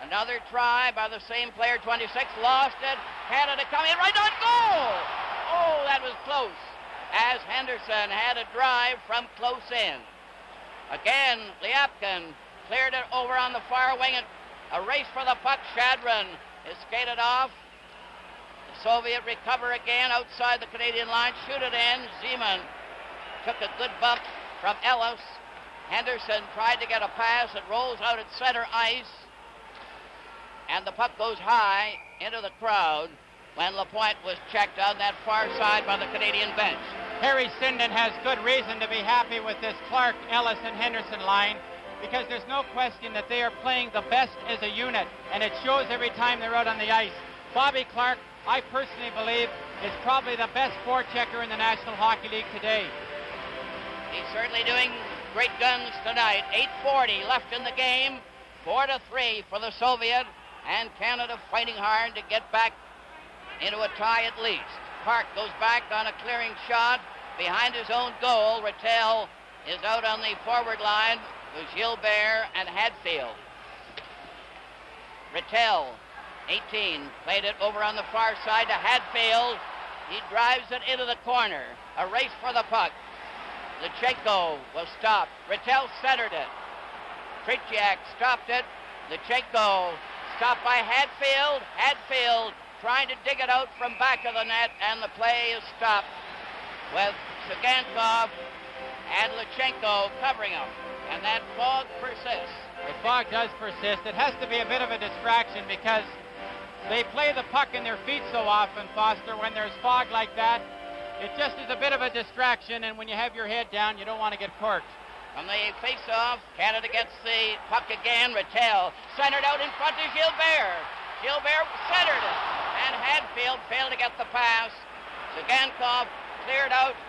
Another try by the same player, 26, lost it. Canada coming in right on goal. Oh, that was close, as Henderson had a drive from close in. Again, Lyapkin cleared it over on the far wing. A race for the puck. Shadron is skated off. The Soviet recover again outside the Canadian line. Shoot it in. Zeman took a good bump from Ellis. Henderson tried to get a pass. It rolls out at center ice. And the puck goes high into the crowd when Lapointe was checked on that far side by the Canadian bench. Harry Sinden has good reason to be happy with this Clark, Ellis, and Henderson line, because there's no question that they are playing the best as a unit, and it shows every time they're out on the ice. Bobby Clark, I personally believe, is probably the best forechecker in the National Hockey League today. He's certainly doing great guns tonight. 8:40 left in the game. 4-3 for the Soviet. and Canada fighting hard to get back into a tie at least. Park goes back on a clearing shot behind his own goal. Rattel is out on the forward line with Gilbert and Hadfield. Rattel, 18, played it over on the far side to Hadfield. He drives it into the corner. A race for the puck. Lechenko was stopped. Rattel centered it. Tretiak stopped it. Lechenko stopped by Hadfield. Hadfield trying to dig it out from back of the net, and the play is stopped with Sagankov and Lechenko covering him. And that fog persists. The fog does persist. It has to be a bit of a distraction because they play the puck in their feet so often, Foster. When there's fog like that, it just is a bit of a distraction, and when you have your head down, you don't want to get corked. On the face-off, Canada gets the puck again. Rattel centered out in front to Gilbert. Gilbert centered it, and Hadfield failed to get the pass. Sagankov cleared out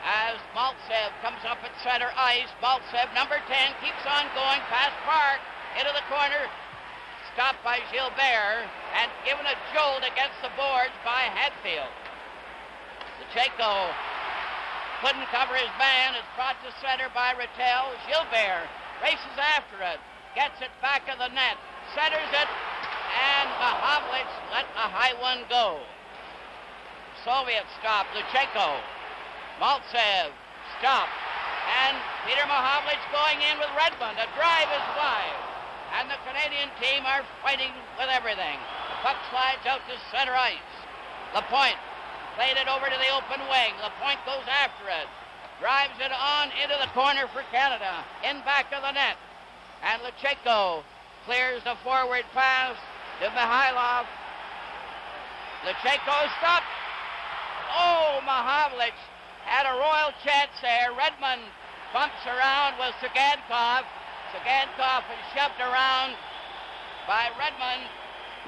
as Maltsev comes up at center ice. Maltsev, number 10, keeps on going past Park into the corner. Stopped by Gilbert and given a jolt against the boards by Hadfield. Lechenko couldn't cover his man. It's brought to center by Rattel. Gilbert races after it, gets it back of the net, centers it, and Mahavlich let a high one go. Soviet stop. Lechenko. Maltsev stopped. And Peter Mahavlich going in with Redmond. A drive is wide. And the Canadian team are fighting with everything. The puck slides out to center ice. Lapointe played it over to the open wing. Lapointe goes after it. Drives it on into the corner for Canada. In back of the net. And Lechenko clears the forward pass to Mihailov. Lechenko stopped. Oh, Mahavlich had a royal chance there. Redmond bumps around with Sagankov. Sagankov is shoved around by Redmond,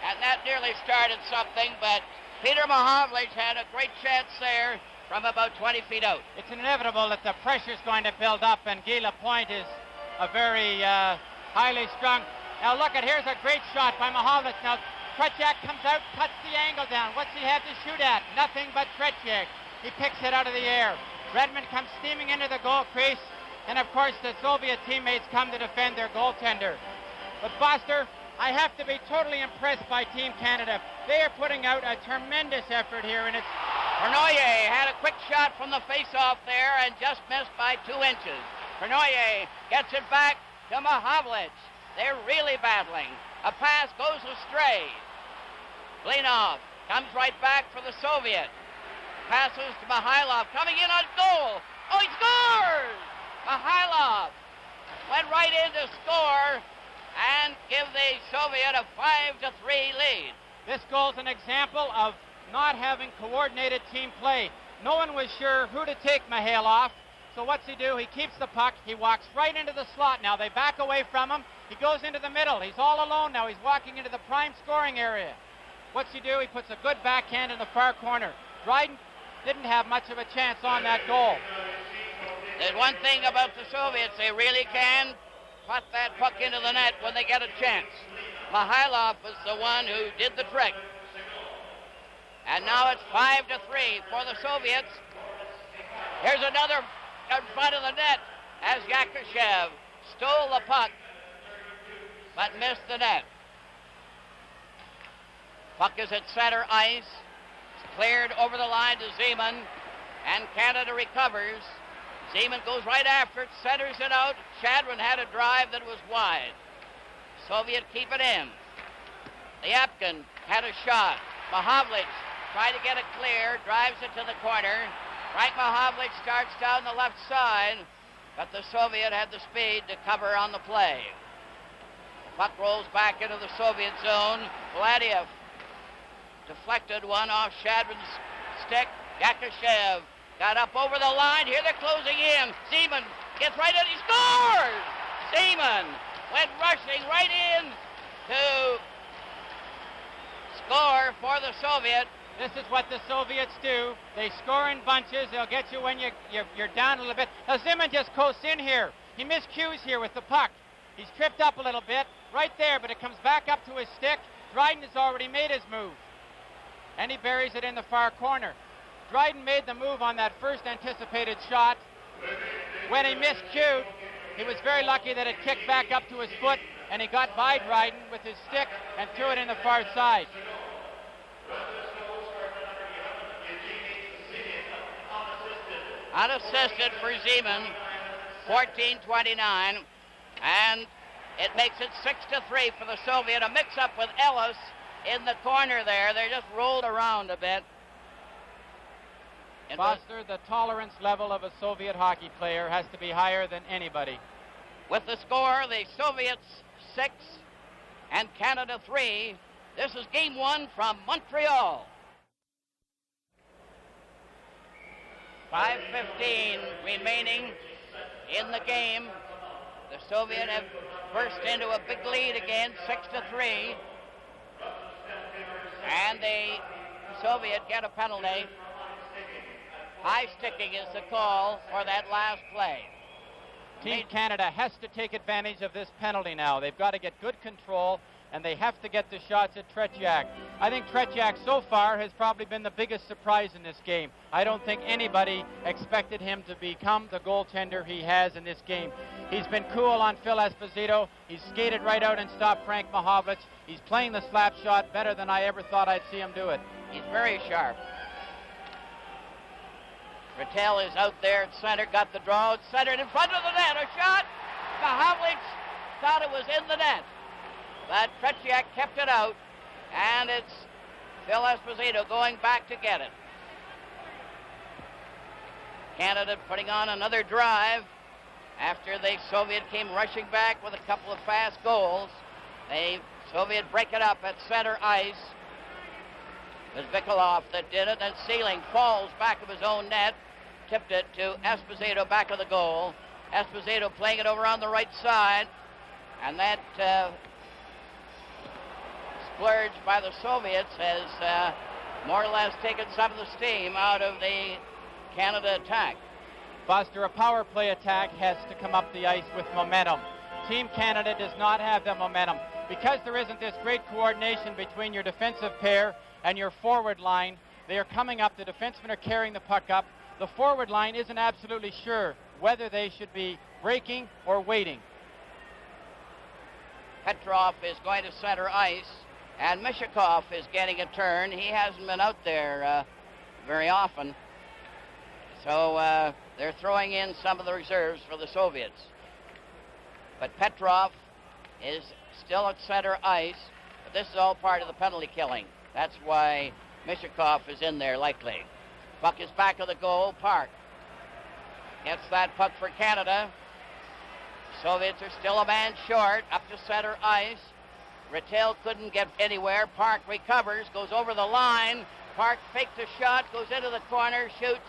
and that nearly started something, but Peter Mahavlich had a great chance there from about 20 feet out. It's inevitable that the pressure's going to build up, and Guy Lapointe is a very highly strung. Now look at, here's a great shot by Mahavlich. Now Tretiak comes out, cuts the angle down. What's he have to shoot at? Nothing but Tretiak. He picks it out of the air. Redmond comes steaming into the goal crease. And of course, the Soviet teammates come to defend their goaltender. But Foster, I have to be totally impressed by Team Canada. They are putting out a tremendous effort here, and it's... Pernoyer had a quick shot from the face-off there and just missed by 2 inches. Pernoyer gets it back to Mahavlich. They're really battling. A pass goes astray. Blinov comes right back for the Soviet. Passes to Mihailov, coming in on goal. Oh, he scores! Mihailov went right in to score and give the Soviet a 5-3 lead. This goal's an example of not having coordinated team play. No one was sure who to take Mihailov. So what's he do? He keeps the puck. He walks right into the slot. Now they back away from him. He goes into the middle. He's all alone now. He's walking into the prime scoring area. What's he do? He puts a good backhand in the far corner. Dryden didn't have much of a chance on that goal. There's one thing about the Soviets. They really can put that puck into the net when they get a chance. Mihailov was the one who did the trick. And now it's 5-3 for the Soviets. Here's another in front of the net as Yakushev stole the puck but missed the net. Puck is at center ice. It's cleared over the line to Zeman, and Canada recovers. Zeman goes right after it, centers it out. Chadron had a drive that was wide. Soviet keep it in. Lyapkin had a shot. Mahavlich tried to get it clear, drives it to the corner. Frank Mahavlich starts down the left side, but the Soviet had the speed to cover on the play. The puck rolls back into the Soviet zone. Vladiev deflected one off Chadron's stick. Yakushev got up over the line. Here they're closing in. Zeman gets right in. He scores! Zeman went rushing right in to score for the Soviet. This is what the Soviets do. They score in bunches. They'll get you when you're down a little bit. Now Zeman just coasts in here. He miscues here with the puck. He's tripped up a little bit right there, but it comes back up to his stick. Dryden has already made his move, and he buries it in the far corner. Dryden made the move on that first anticipated shot. When he miscued, he was very lucky that it kicked back up to his foot, and he got by Dryden with his stick and threw it in the far side. Unassisted for Zeman, 14-29, and it makes it 6-3 for the Soviet. A mix-up with Ellis in the corner there. They just rolled around a bit. Foster, the tolerance level of a Soviet hockey player has to be higher than anybody. With the score, the Soviets 6 and Canada 3. This is game 1 from Montreal. 5:15 remaining in the game. The Soviets have burst into a big lead again, 6-3. And the Soviet get a penalty. High sticking is the call for that last play. Team Canada has to take advantage of this penalty now. They've got to get good control, and they have to get the shots at Tretiak. I think Tretiak so far has probably been the biggest surprise in this game. I don't think anybody expected him to become the goaltender he has in this game. He's been cool on Phil Esposito. He's skated right out and stopped Frank Mahovlich. He's playing the slap shot better than I ever thought I'd see him do it. He's very sharp. Rattel is out there at center, got the draw, centered in front of the net, a shot. Mahovlich thought it was in the net, but Tretiak kept it out, and it's Phil Esposito going back to get it. Canada putting on another drive after the Soviet came rushing back with a couple of fast goals. The Soviet break it up at center ice. It was Vikolov that did it, and Sealing falls back of his own net, tipped it to Esposito back of the goal. Esposito playing it over on the right side, and that splurge by the Soviets has more or less taken some of the steam out of the Canada attack. Foster, a power play attack has to come up the ice with momentum. Team Canada does not have that momentum. Because there isn't this great coordination between your defensive pair and your forward line, they are coming up, the defensemen are carrying the puck up. The forward line isn't absolutely sure whether they should be breaking or waiting. Petrov is going to center ice, and Mishakov is getting a turn. He hasn't been out there very often. So they're throwing in some of the reserves for the Soviets. But Petrov is still at center ice, but this is all part of the penalty killing. That's why Mishakov is in there likely. Puck is back of the goal. Park gets that puck for Canada. Soviets are still a man short, up to center ice. Rattel couldn't get anywhere. Park recovers, goes over the line. Park fakes a shot, goes into the corner, shoots,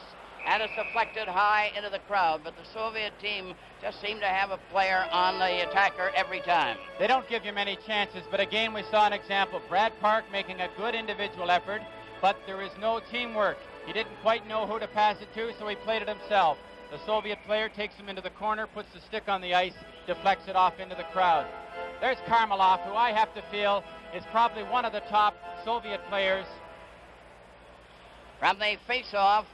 and it's deflected high into the crowd. But the Soviet team just seemed to have a player on the attacker every time. They don't give you many chances, but again we saw an example. Brad Park making a good individual effort, but there is no teamwork. He didn't quite know who to pass it to, so he played it himself. The Soviet player takes him into the corner, puts the stick on the ice, deflects it off into the crowd. There's Karmelov, who I have to feel is probably one of the top Soviet players. From the face-off,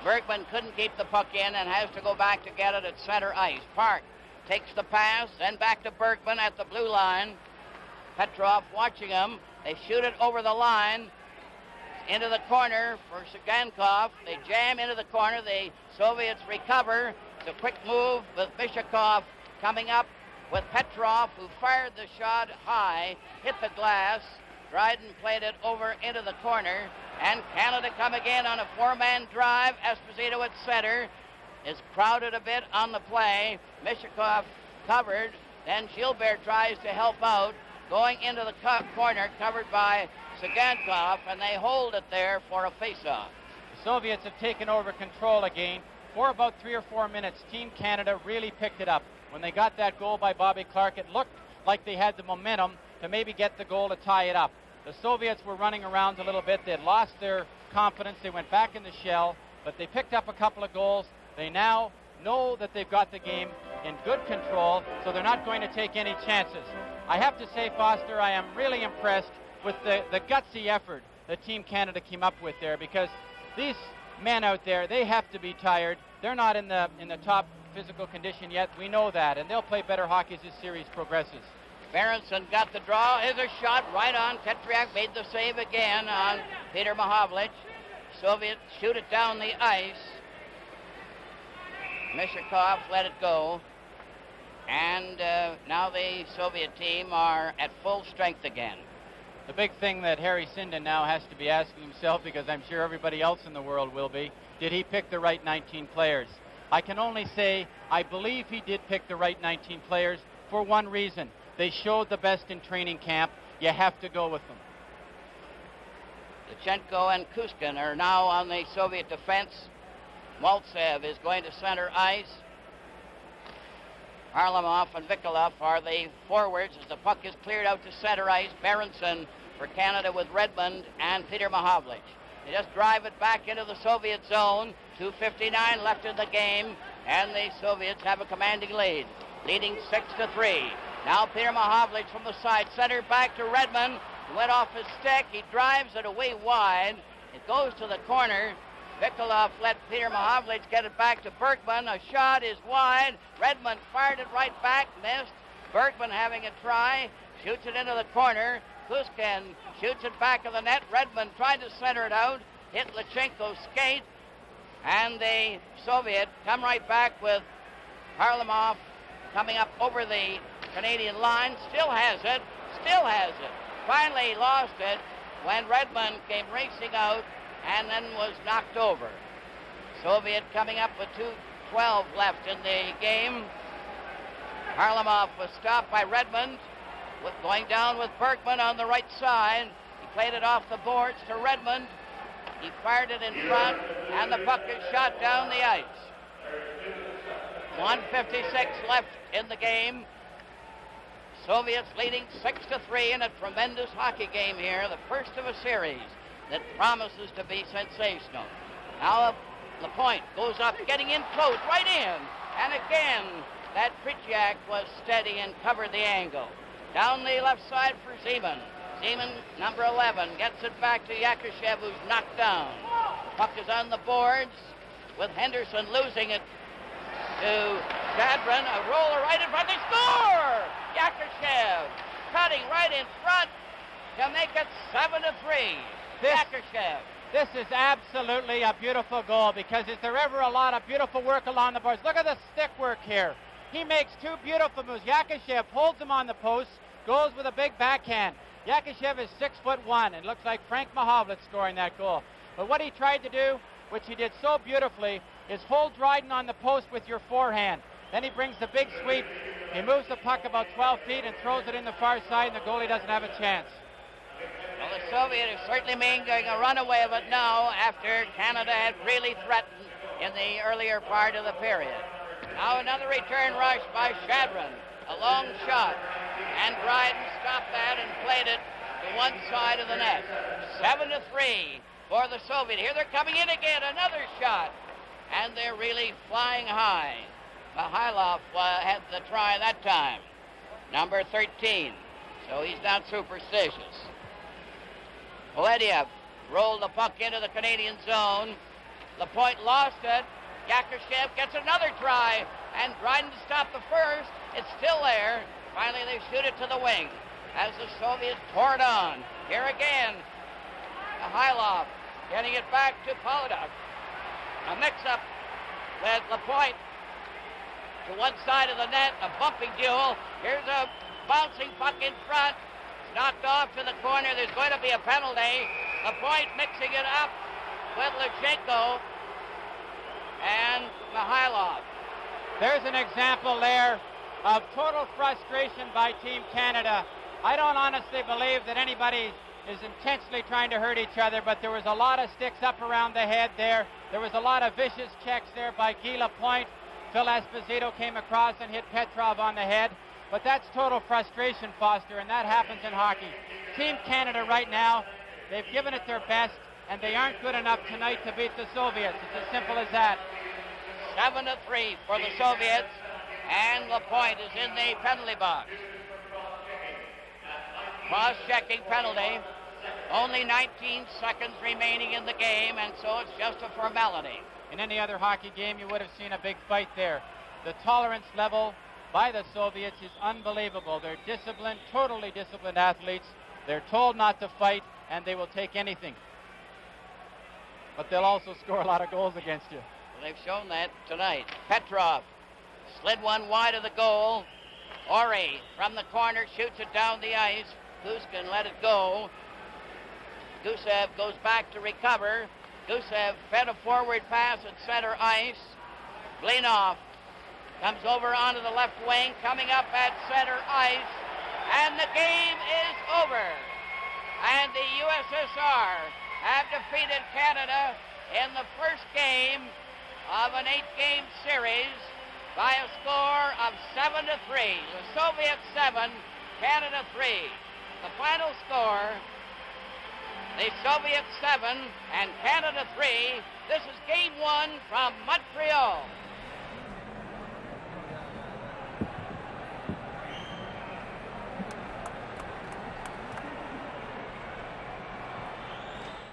Bergman couldn't keep the puck in and has to go back to get it at center ice. Park takes the pass, then back to Bergman at the blue line. Petrov watching him. They shoot it over the line into the corner for Sagankov. They jam into the corner. The Soviets recover. It's a quick move with Mishakov coming up with Petrov, who fired the shot high, hit the glass. Dryden played it over into the corner, and Canada come again on a four-man drive. Esposito at center is crowded a bit on the play. Mishakov covered. Then Gilbert tries to help out, going into the corner, covered by Sagankov, and they hold it there for a face-off. The Soviets have taken over control again. For about 3 or 4 minutes, Team Canada really picked it up. When they got that goal by Bobby Clark, it looked like they had the momentum to maybe get the goal to tie it up. The Soviets were running around a little bit. They had lost their confidence. They went back in the shell, but they picked up a couple of goals. They now know that they've got the game in good control, so they're not going to take any chances. I have to say, Foster, I am really impressed with the gutsy effort that Team Canada came up with there, because these men out there, they have to be tired. They're not in the top physical condition yet. We know that, and they'll play better hockey as this series progresses. Berenson got the draw. Here's a shot right on. Tetriak made the save again on Peter Mahovlich. Soviets shoot it down the ice. Mishakov let it go. And now the Soviet team are at full strength again. The big thing that Harry Sinden now has to be asking himself, because I'm sure everybody else in the world will be, did he pick the right 19 players? I can only say I believe he did pick the right 19 players for one reason. They showed the best in training camp. You have to go with them. Lachenko and Kuskin are now on the Soviet defense. Maltsev is going to center ice. Harlamov and Vikolov are the forwards as the puck is cleared out to center ice. Berenson for Canada with Redmond and Peter Mahovlich. They just drive it back into the Soviet zone. 2:59 left in the game, and the Soviets have a commanding lead, leading 6-3. Now Peter Mahovlich from the side, center back to Redmond. Went off his stick. He drives it away wide. It goes to the corner. Vikolov let Peter Mahovlich get it back to Bergman. A shot is wide. Redmond fired it right back, missed. Bergman having a try, shoots it into the corner. Kuskin shoots it back of the net. Redmond tried to center it out, hit Lachenko's skate, and the Soviet come right back with Harlamov coming up over the Canadian line. Still has it. Finally lost it when Redmond came racing out and then was knocked over. Soviet coming up with 2:12 left in the game. Harlamov was stopped by Redmond, going down with Bergman on the right side. He played it off the boards to Redmond. He fired it in front, and the puck is shot down the ice. 1:56 left in the game. Soviets leading 6-3 in a tremendous hockey game here, the first of a series that promises to be sensational. Now Lapointe goes up, getting in close, right in. And again, that Tretiak was steady and covered the angle. Down the left side for Zeman. Zeman, number 11, gets it back to Yakushev, who's knocked down. Puck is on the boards with Henderson losing it to Shadron. A roller right in front. They score! Yakushev cutting right in front to make it 7-3. Yakushev. This is absolutely a beautiful goal, because is there ever a lot of beautiful work along the boards? Look at the stick work here. He makes two beautiful moves. Yakushev holds him on the post, goes with a big backhand. Yakushev is 6'1", and looks like Frank Mahovlich scoring that goal. But what he tried to do, which he did so beautifully, is hold Dryden on the post with your forehand. Then he brings the big sweep. He moves the puck about 12 feet and throws it in the far side, and the goalie doesn't have a chance. Well, the Soviet is certainly making a runaway of it now after Canada had really threatened in the earlier part of the period. Now another return rush by Shadron. A long shot. And Dryden stopped that and played it to one side of the net. 7-3 for the Soviet. Here they're coming in again. Another shot. And they're really flying high. Mikhailov had the try that time. Number 13. So he's not superstitious. Polediev rolled the puck into the Canadian zone. Lapointe lost it. Yakushev gets another try, and Dryden stopped the first. It's still there. Finally, they shoot it to the wing as the Soviets pour it on. Here again, Mikhailov getting it back to Polodov. A mix-up with Lapointe to one side of the net, a bumping duel. Here's a bouncing puck in front. Knocked off to the corner. There's going to be a penalty. Lapointe mixing it up with Lachenko and Mikhailov. There's an example there of total frustration by Team Canada. I don't honestly believe that anybody is intentionally trying to hurt each other, but there was a lot of sticks up around the head there. There was a lot of vicious checks there by Guy Lapointe. Phil Esposito came across and hit Petrov on the head. But that's total frustration, Foster, and that happens in hockey. Team Canada right now, they've given it their best, and they aren't good enough tonight to beat the Soviets. It's as simple as that. 7-3 for the Soviets. And the point is in the penalty box. Cross-checking penalty. Only 19 seconds remaining in the game, and so it's just a formality. In any other hockey game, you would have seen a big fight there. The tolerance level by the Soviets is unbelievable. They're disciplined, totally disciplined athletes. They're told not to fight, and they will take anything. But they'll also score a lot of goals against you. Well, they've shown that tonight. Petrov slid one wide of the goal. Ori from the corner shoots it down the ice. Guskin let it go. Gusev goes back to recover. Gusev fed a forward pass at center ice. Blinov comes over onto the left wing, coming up at center ice, and the game is over. And the USSR have defeated Canada in the first game of an 8-game series by a score of 7-3. The Soviets 7, Canada 3. The final score, the Soviets 7 and Canada 3. This is game 1 from Montreal.